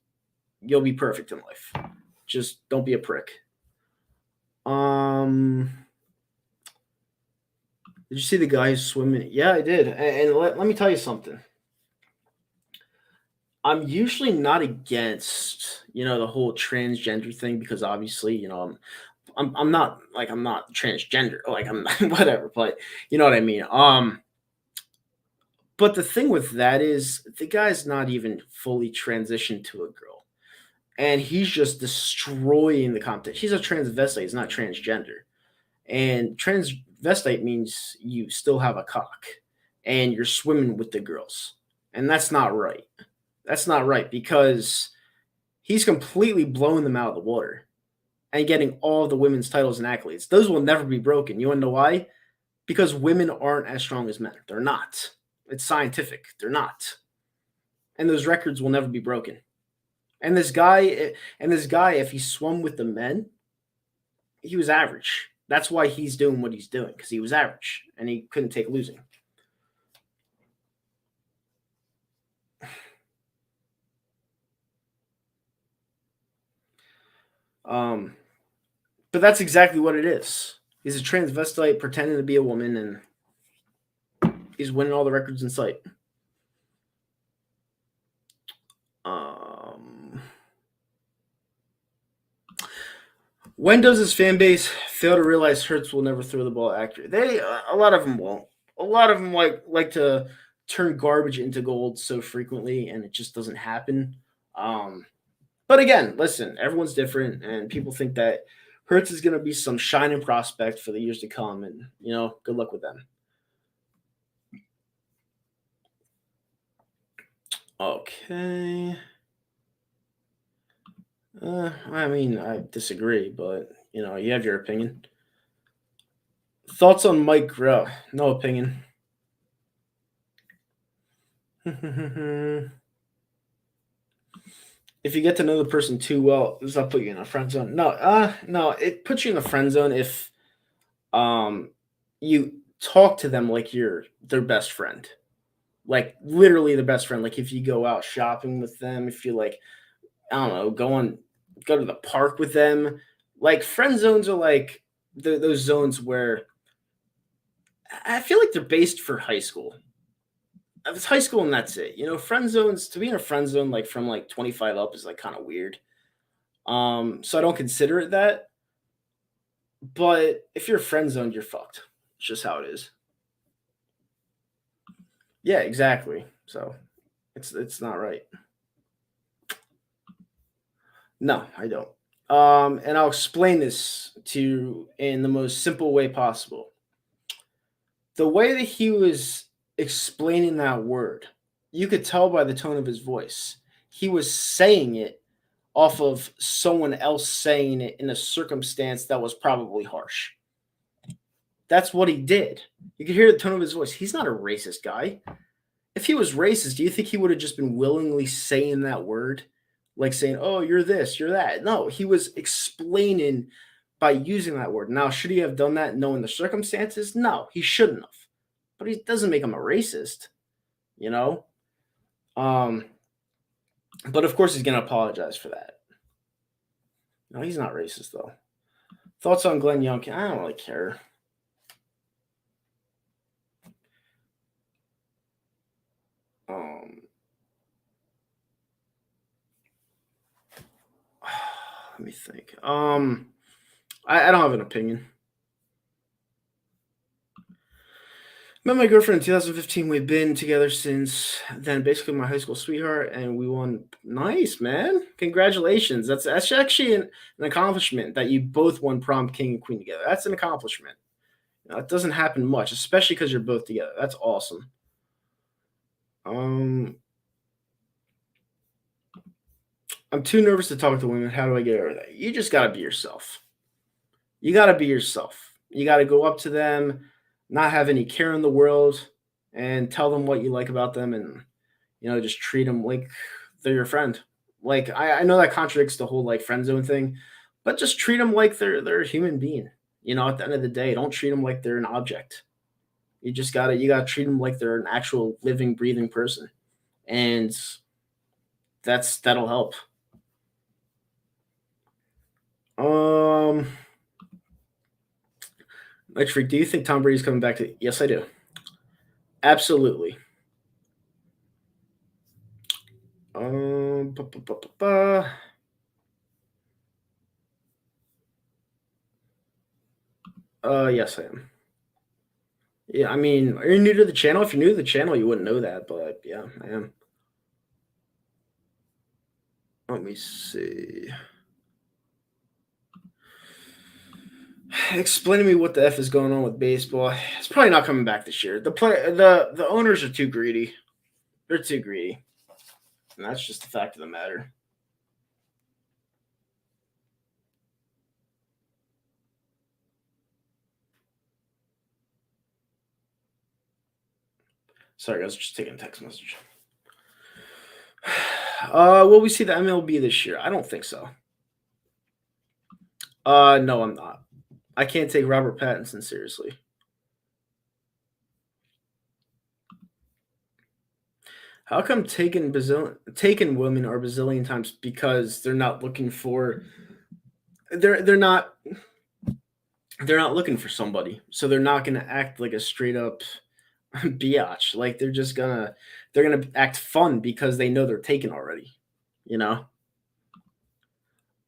you'll be perfect in life. Just don't be a prick. Did you see the guy swimming? Yeah, I did. And let me tell you something. I'm usually not against, the whole transgender thing because obviously, I'm not like I'm not transgender, like I'm not, whatever, but you know what I mean. But the thing with that is the guy's not even fully transitioned to a girl, and he's just destroying the competition. He's a transvestite. He's not transgender, and transvestite means you still have a cock, and you're swimming with the girls, and that's not right. That's not right because he's completely blowing them out of the water and getting all the women's titles and accolades. Those will never be broken. You want to know why? Because women aren't as strong as men. They're not. It's scientific. They're not. And those records will never be broken. And this guy, if he swum with the men, he was average. That's why he's doing what he's doing, because he was average and he couldn't take losing. But that's exactly what it is. He's a transvestite pretending to be a woman, and he's winning all the records in sight. When does his fan base fail to realize Hurts will never throw the ball accurate? A lot of them won't. A lot of them like to turn garbage into gold so frequently, and it just doesn't happen. But again, listen, everyone's different, and people think that Hurts is going to be some shining prospect for the years to come, and good luck with them. Okay. I mean, I disagree, but you have your opinion. Thoughts on Mike Groh? No opinion. If you get to know the person too well, does that put you in a friend zone? No, it puts you in a friend zone if you talk to them like you're their best friend. Like literally the best friend. Like if you go out shopping with them, if you like, I don't know, go to the park with them. Like friend zones are like those zones where I feel like they're based for high school. It's high school and that's it. Friend zones, to be in a friend zone like from like 25 up is like kind of weird. So I don't consider it that. But if you're friend zoned, you're fucked. It's just how it is. Yeah, exactly. So it's not right. No, I don't. And I'll explain this to you in the most simple way possible. The way that he was explaining that word, you could tell by the tone of his voice. He was saying it off of someone else saying it in a circumstance that was probably harsh. That's what he did. You could hear the tone of his voice. He's not a racist guy. If he was racist, do you think he would have just been willingly saying that word? Like saying, oh, you're this, you're that. No, he was explaining by using that word. Now, should he have done that knowing the circumstances? No, he shouldn't have. But he doesn't make him a racist, you know? But of course he's gonna apologize for that. No, he's not racist though. Thoughts on Glenn Youngkin? I don't really care. Let me think. I don't have an opinion. Met my girlfriend in 2015. We've been together since then, basically my high school sweetheart, and we won. Nice, man. Congratulations. That's actually an accomplishment that you both won prom king and queen together. That's an accomplishment. It doesn't happen much, especially because you're both together. That's awesome. I'm too nervous to talk to women. How do I get over that? You just gotta be yourself. You gotta be yourself. You gotta go up to them, not have any care in the world, and tell them what you like about them, and just treat them like they're your friend. Like I know that contradicts the whole like friend zone thing, but just treat them like they're a human being. At the end of the day, don't treat them like they're an object. You gotta treat them like they're an actual living, breathing person, and that'll help. Next freak, do you think Tom Brady's coming back to? Yes, I do. Absolutely. Ba, ba, ba, ba, ba. Yes, I am. Yeah, I mean, are you new to the channel? If you're new to the channel, you wouldn't know that, but yeah, I am. Let me see. Explain to me what the F is going on with baseball. It's probably not coming back this year. The owners are too greedy. They're too greedy. And that's just the fact of the matter. Sorry, guys, just taking a text message. Will we see the MLB this year? I don't think so. No, I'm not. I can't take Robert Pattinson seriously. How come taken women are bazillion times? Because they're not looking for they're not looking for somebody, so they're not gonna act like a straight up biatch. Like they're gonna act fun because they know they're taken already. You know.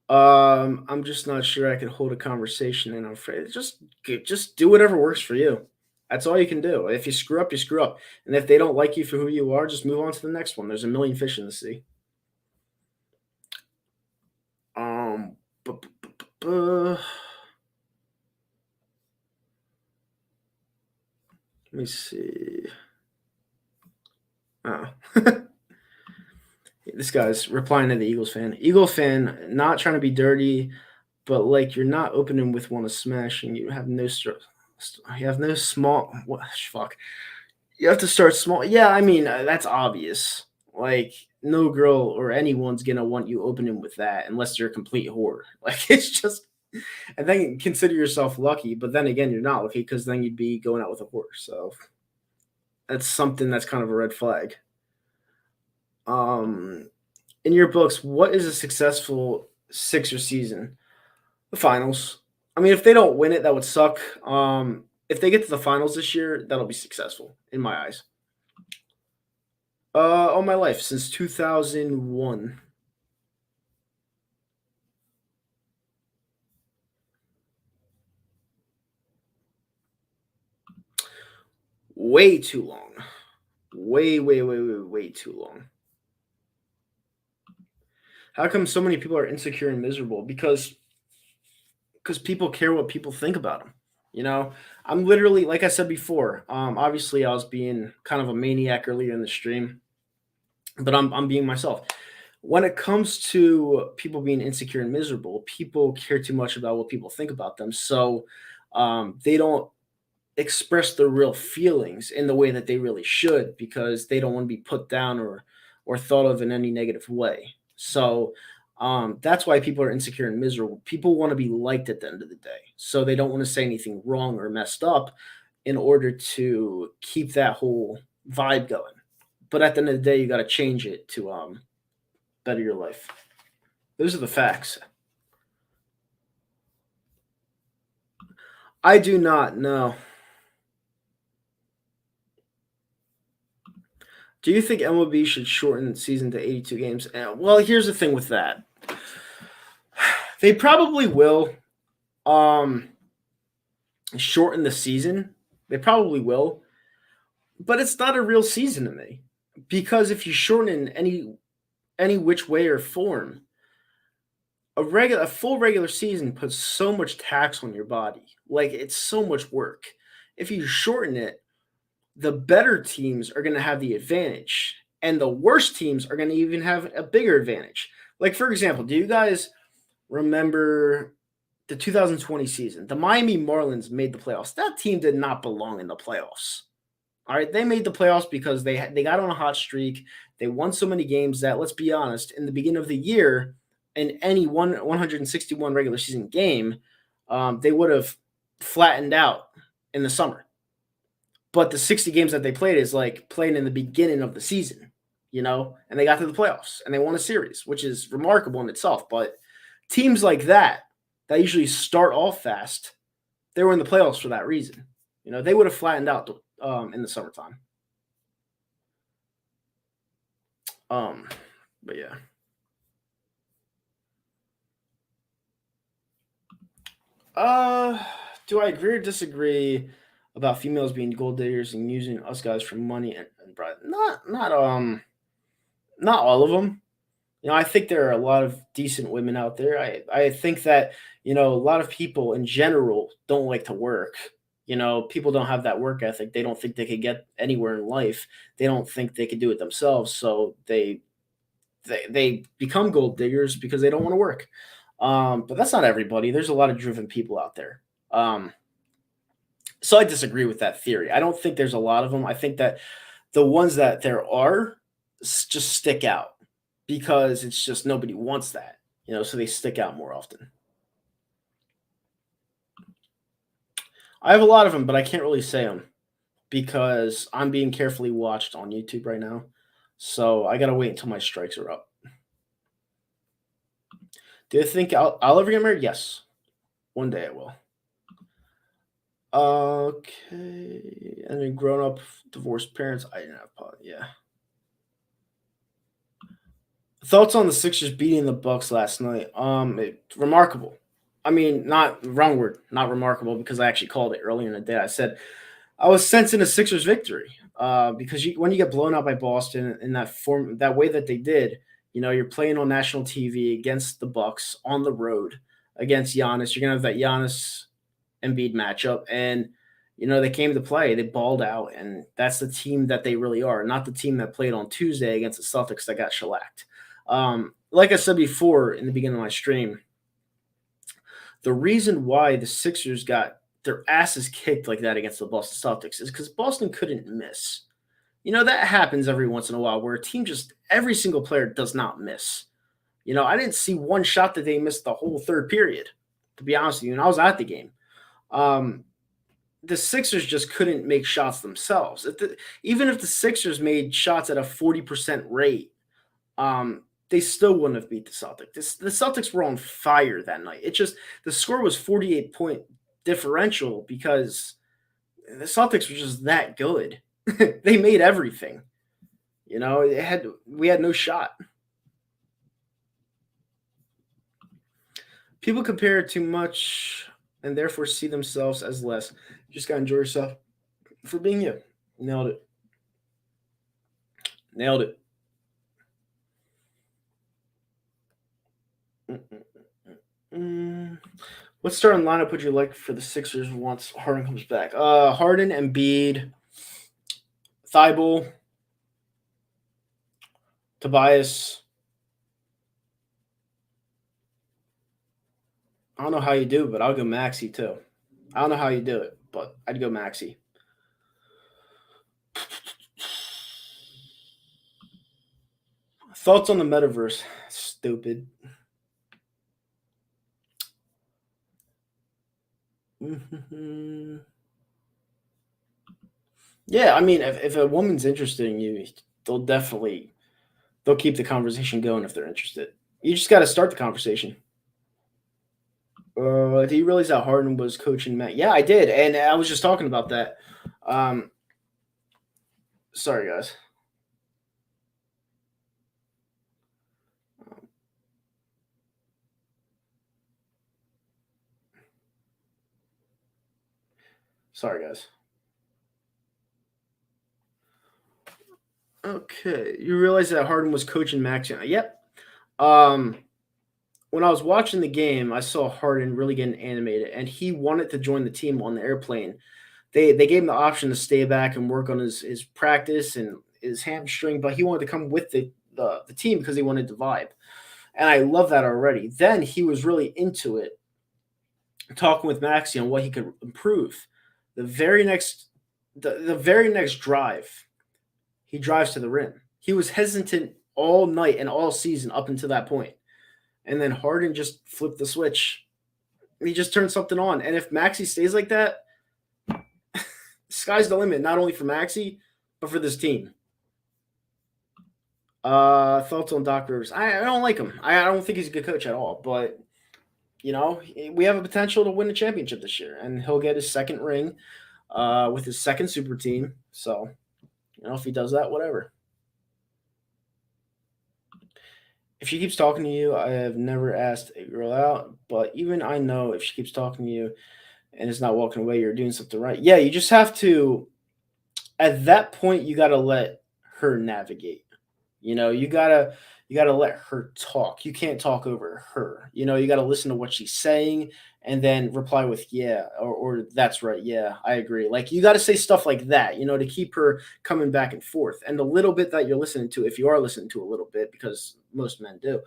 I'm just not sure I can hold a conversation, and I'm afraid just do whatever works for you. That's all you can do. If you screw up, you screw up, and if they don't like you for who you are, just move on to the next one. There's a million fish in the sea. Um, bu- bu- bu- bu- let me see. Oh. This guy's replying to the Eagles fan. Eagle fan, not trying to be dirty, but like you're not opening with one to smash, and you have no you have no small. What fuck? You have to start small. Yeah, I mean that's obvious. Like no girl or anyone's gonna want you opening with that unless you're a complete whore. Like it's just, and then consider yourself lucky. But then again, you're not lucky because then you'd be going out with a whore. So that's something that's kind of a red flag. Um, in your books, what is a successful Sixers season? The finals. I mean, if they don't win it, that would suck. If they get to the finals this year, that'll be successful in my eyes. All my life since 2001. Way too long. Way too long. How come so many people are insecure and miserable? Because people care what people think about them. You know, I'm literally like I said before. Obviously, I was being kind of a maniac earlier in the stream, but I'm being myself. When it comes to people being insecure and miserable, people care too much about what people think about them, so they don't express their real feelings in the way that they really should because they don't want to be put down or thought of in any negative way. So that's why people are insecure and miserable. People want to be liked at the end of the day, so they don't want to say anything wrong or messed up in order to keep that whole vibe going. But at the end of the day, you got to change it to better your life. Those are the facts. I do not know. Do you think MLB should shorten the season to 82 games? Well, here's the thing with that. They probably will shorten the season. They probably will. But it's not a real season to me. Because if you shorten in any which way or form, a full regular season puts so much tax on your body. Like it's so much work. If you shorten it, the better teams are going to have the advantage, and the worst teams are going to even have a bigger advantage. Like, for example, do you guys remember the 2020 season? The Miami Marlins made the playoffs. That team did not belong in the playoffs. All right, they made the playoffs because they got on a hot streak. They won so many games that, let's be honest, in the beginning of the year, in any 161 regular season game, they would have flattened out in the summer. But the 60 games that they played is like playing in the beginning of the season, and they got to the playoffs and they won a series, which is remarkable in itself. But teams like that usually start off fast, they were in the playoffs for that reason. They would have flattened out in the summertime. But yeah. Uh, Do I agree or disagree about females being gold diggers and using us guys for money and pride? Not all of them. I think there are a lot of decent women out there. I think that a lot of people in general don't like to work. People don't have that work ethic. They don't think they could get anywhere in life. They don't think they could do it themselves. So they become gold diggers because they don't want to work. But that's not everybody. There's a lot of driven people out there. Um, so I disagree with that theory. I don't think there's a lot of them. I think that the ones that there are just stick out because it's just nobody wants that, so they stick out more often. I have a lot of them, but I can't really say them because I'm being carefully watched on YouTube right now. So I got to wait until my strikes are up. Do you think I'll ever get married? Yes. One day I will. Okay. And then grown up divorced parents. I didn't have yeah. Thoughts on the Sixers beating the Bucks last night? Remarkable. I mean, not wrong word, not remarkable because I actually called it earlier in the day. I said I was sensing a Sixers victory because when you get blown out by Boston in that form, that way that they did, you're playing on national TV against the Bucks on the road against Giannis. You're gonna have that Giannis Embiid matchup, and they came to play. They balled out, and that's the team that they really are, not the team that played on Tuesday against the Celtics that got shellacked. Like I said before in the beginning of my stream, the reason why the Sixers got their asses kicked like that against the Boston Celtics is because Boston couldn't miss. That happens every once in a while where a team just every single player does not miss. I didn't see one shot that they missed the whole third period, to be honest with you, and I was at the game. Um, the Sixers just couldn't make shots themselves. Even if the Sixers made shots at a 40% rate, they still wouldn't have beat the Celtics. The Celtics were on fire that night. It just the score was 48-point differential because the Celtics were just that good. They made everything. We had no shot. People compare too much and therefore see themselves as less. You just gotta enjoy yourself for being you. Nailed it. Nailed it. Mm-mm-mm-mm. What starting lineup would you like for the Sixers once Harden comes back? Harden, Embiid, Thybulle, Tobias. I don't know how you do it, but I'll go Maxi too. I don't know how you do it, but I'd go Maxi. Thoughts on the metaverse? Stupid. Yeah, I mean, if a woman's interested in you, they'll keep the conversation going if they're interested. You just got to start the conversation. Do you realize that Harden was coaching Matt? Yeah, I did, and I was just talking about that. Um, sorry, guys. Sorry, guys. Okay, you realize that Harden was coaching Max? Yep. Um, when I was watching the game, I saw Harden really getting animated, and he wanted to join the team on the airplane. They gave him the option to stay back and work on his practice and his hamstring, but he wanted to come with the team because he wanted to vibe. And I love that already. Then he was really into it, talking with Maxi on what he could improve. The very next the very next drive, he drives to the rim. He was hesitant all night and all season up until that point. And then Harden just flipped the switch. He just turned something on. And if Maxi stays like that, sky's the limit, not only for Maxi, but for this team. Thoughts on Doc Rivers? I don't like him. I don't think he's a good coach at all. But we have a potential to win a championship this year, and he'll get his second ring with his second super team. So, if he does that, whatever. If she keeps talking to you, I have never asked a girl out, but even I know if she keeps talking to you, and it's not walking away, you're doing something right. Yeah, you just have to. At that point, you got to let her navigate. You gotta let her talk. You can't talk over her. You gotta listen to what she's saying and then reply with yeah or that's right, yeah, I agree. Like you gotta say stuff like that, to keep her coming back and forth. And the little bit that you're listening to, if you are listening to a little bit, because most men do,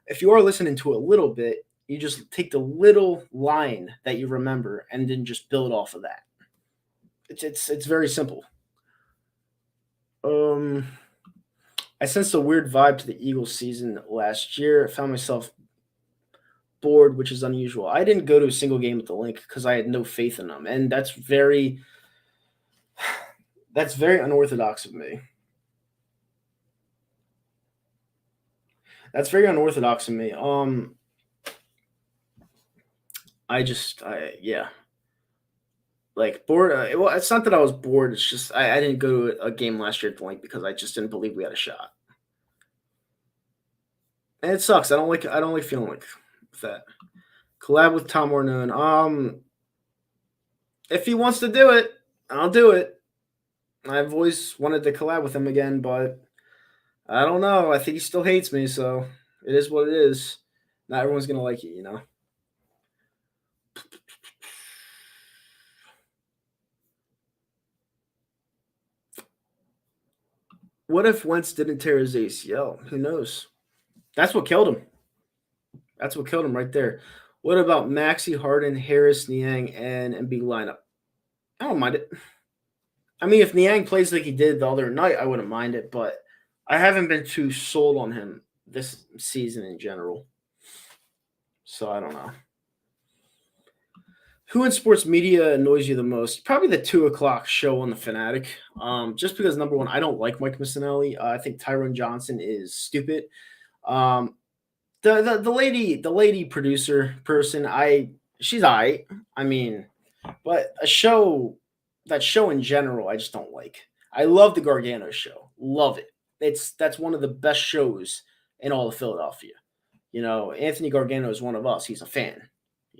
if you are listening to a little bit, you just take the little line that you remember and then just build off of that. It's very simple. Um I sensed a weird vibe to the Eagles season last year. I found myself bored, which is unusual. I didn't go to a single game with the Link because I had no faith in them, and that's very unorthodox of me. That's very unorthodox of me. Yeah, like bored. Well, it's not that I was bored. It's just I didn't go to a game last year at the Link because I just didn't believe we had a shot, and it sucks. I don't like feeling like that. Collab with Tom Ornone. If he wants to do it, I'll do it. I've always wanted to collab with him again, but I don't know. I think he still hates me, so it is what it is. Not everyone's gonna like it. What if Wentz didn't tear his ACL? Who knows? That's what killed him. That's what killed him right there. What about Maxi, Harden, Harris, Niang, and Embiid lineup? I don't mind it. I mean, if Niang plays like he did the other night, I wouldn't mind it, but I haven't been too sold on him this season in general. So I don't know. Who in sports media annoys you the most? Probably the 2 o'clock show on the Fanatic. Just because number one, I don't like Mike Missinelli. I think Tyrone Johnson is stupid. Um, the lady producer person, she's alright. I mean, but that show in general, I just don't like. I love the Gargano show. Love it. That's one of the best shows in all of Philadelphia. Anthony Gargano is one of us. He's a fan.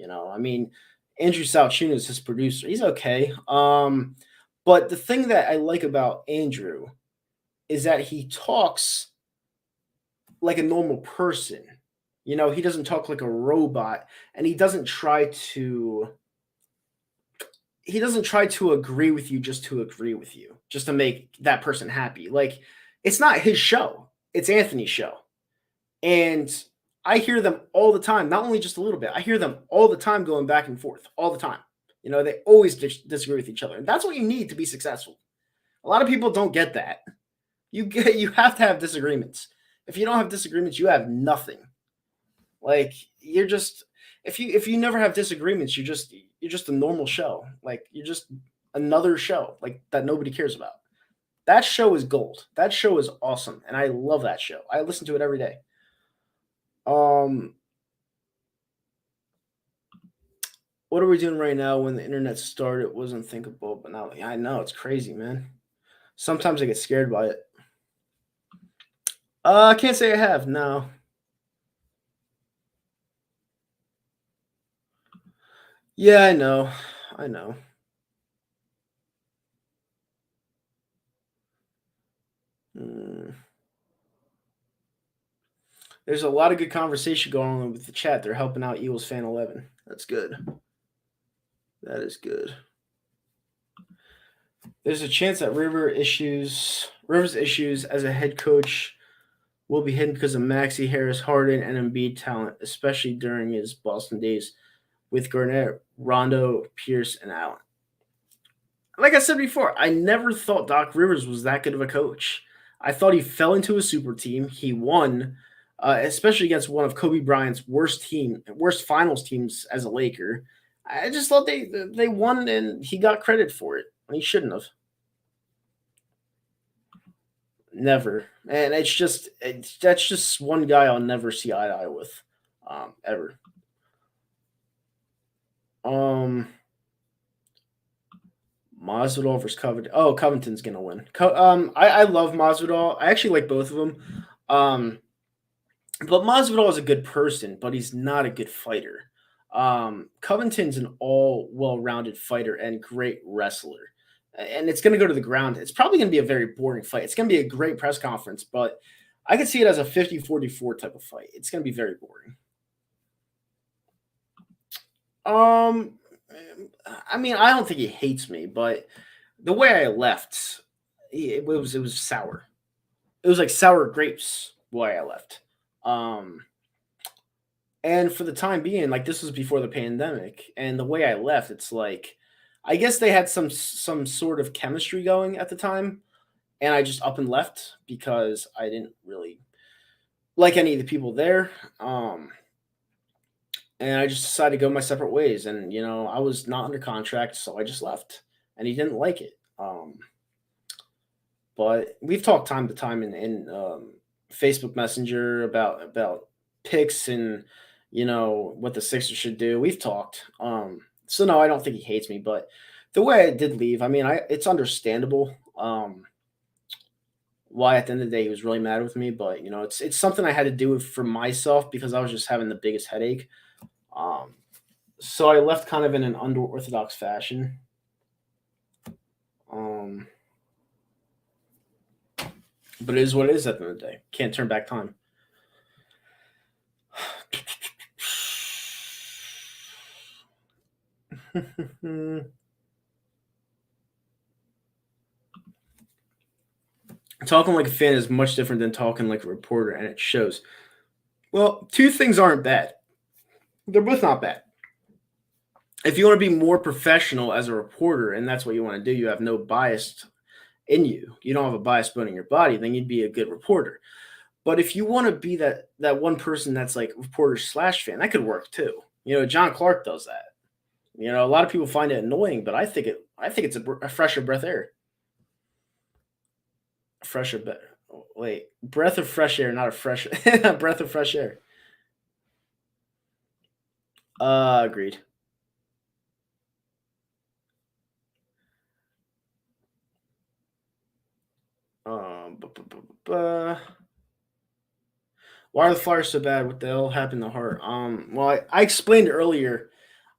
I mean, Andrew Salchino is his producer. He's okay. But the thing that I like about Andrew is that he talks like a normal person. He doesn't talk like a robot, and he doesn't try to agree with you just to agree with you, just to make that person happy. Like it's not his show. It's Anthony's show. And I hear them all the time, not only just a little bit. I hear them all the time going back and forth, all the time. They always disagree with each other. And that's what you need to be successful. A lot of people don't get that. You have to have disagreements. If you don't have disagreements, you have nothing. Like you're just if you never have disagreements, you're just a normal show. Like you're just another show like that nobody cares about. That show is gold. That show is awesome, and I love that show. I listen to it every day. Um, what are we doing right now? When the internet started, it wasn't thinkable, but now I know it's crazy, man. Sometimes I get scared by it. I can't say I have. No. Yeah, I know. I know. Mm. There's a lot of good conversation going on with the chat. They're helping out Eagles fan 11. That's good. That is good. There's a chance that Rivers' issues as a head coach will be hidden because of Maxi, Harris, Harden, and Embiid talent, especially during his Boston days with Garnett, Rondo, Pierce, and Allen. Like I said before, I never thought Doc Rivers was that good of a coach. I thought he fell into a super team. He won, especially against one of Kobe Bryant's worst finals teams as a Laker. I just thought they won, and he got credit for it when he shouldn't have. Never, and that's just one guy I'll never see eye to eye with, ever. Masvidal versus Covington. Oh, Covington's gonna win. I love Masvidal. I actually like both of them. But Masvidal is a good person, but he's not a good fighter. Covington's an all well-rounded fighter and great wrestler. And it's going to go to the ground. It's probably going to be a very boring fight. It's going to be a great press conference, but I could see it as a 50-44 type of fight. It's going to be very boring. I mean, I don't think he hates me, but the way I left, it was sour. It was like sour grapes the way I left. And for the time being, like this was before the pandemic, and the way I left, it's like I guess they had some sort of chemistry going at the time, and I just up and left because I didn't really like any of the people there. And I just decided to go my separate ways. And I was not under contract, so I just left, and he didn't like it. But we've talked time to time in Facebook Messenger about picks and what the Sixers should do. We've talked. So no, I don't think he hates me, but the way I did leave, I mean, it's understandable. Why at the end of the day he was really mad with me, but it's something I had to do for myself because I was just having the biggest headache. So I left kind of in an unorthodox fashion. But it is what it is at the end of the day. Can't turn back time. Talking like a fan is much different than talking like a reporter, and it shows. Well, two things aren't bad. They're both not bad. If you want to be more professional as a reporter, and that's what you want to do, you have no bias in you. You don't have a bias bone in your body, then you'd be a good reporter. But if you want to be that one person that's like reporter / fan, that could work too. John Clark does that. A lot of people find it annoying, but I think it's a fresher breath air. Breath of fresh air, not a fresh breath of fresh air. Agreed. Why are the Flyers so bad? What the hell happened to Hart? Well, I explained earlier.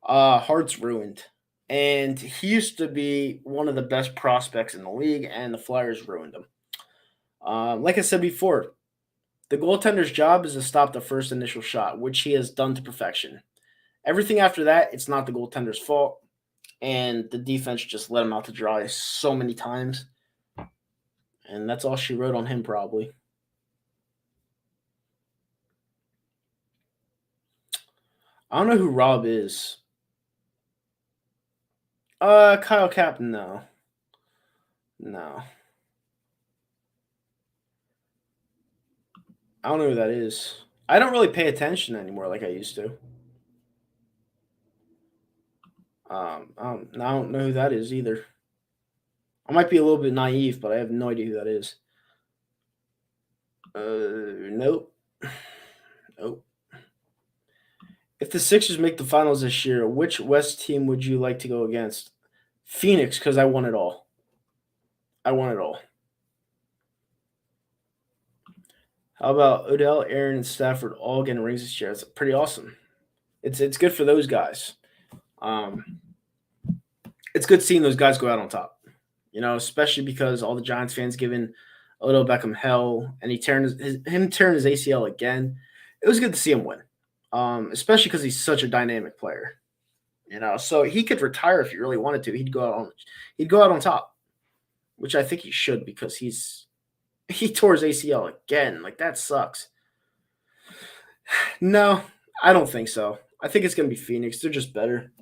Hart's ruined, and he used to be one of the best prospects in the league, and the Flyers ruined him. Like I said before, the goaltender's job is to stop the first initial shot, which he has done to perfection. Everything after that, it's not the goaltender's fault, and the defense just let him out to dry so many times. And that's all she wrote on him, probably. I don't know who Rob is. Kyle Cap, no. No. I don't know who that is. I don't really pay attention anymore like I used to. I don't know who that is either. I might be a little bit naive, but I have no idea who that is. Nope. Nope. If the Sixers make the finals this year, which West team would you like to go against? Phoenix, because I won it all. I won it all. How about Odell, Aaron, and Stafford all getting rings this year? It's pretty awesome. It's good for those guys. It's good seeing those guys go out on top. Especially because all the Giants fans giving Odell Beckham hell, and he tearing his ACL again. It was good to see him win, especially because he's such a dynamic player. So he could retire if he really wanted to. He'd go out on top, which I think he should because he tore his ACL again. Like, that sucks. No, I don't think so. I think it's going to be Phoenix. They're just better.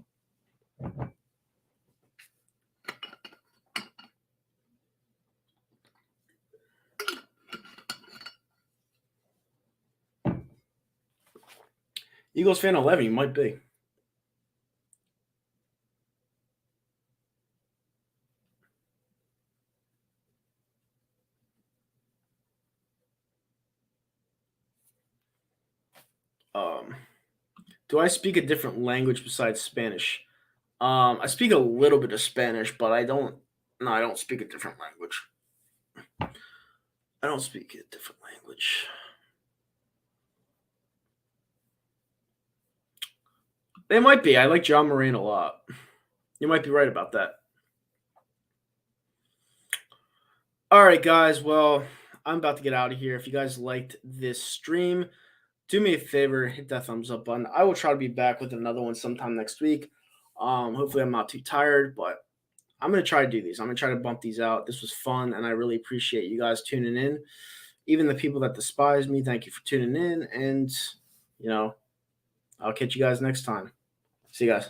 Eagles fan 11, you might be. Do I speak a different language besides Spanish? I speak a little bit of Spanish, but I don't speak a different language. I don't speak a different language. They might be. I like John Moran a lot. You might be right about that. All right, guys. Well, I'm about to get out of here. If you guys liked this stream, do me a favor, hit that thumbs up button. I will try to be back with another one sometime next week. Hopefully I'm not too tired, but I'm going to try to do these. I'm going to try to bump these out. This was fun, and I really appreciate you guys tuning in. Even the people that despise me, thank you for tuning in. And, I'll catch you guys next time. See you guys.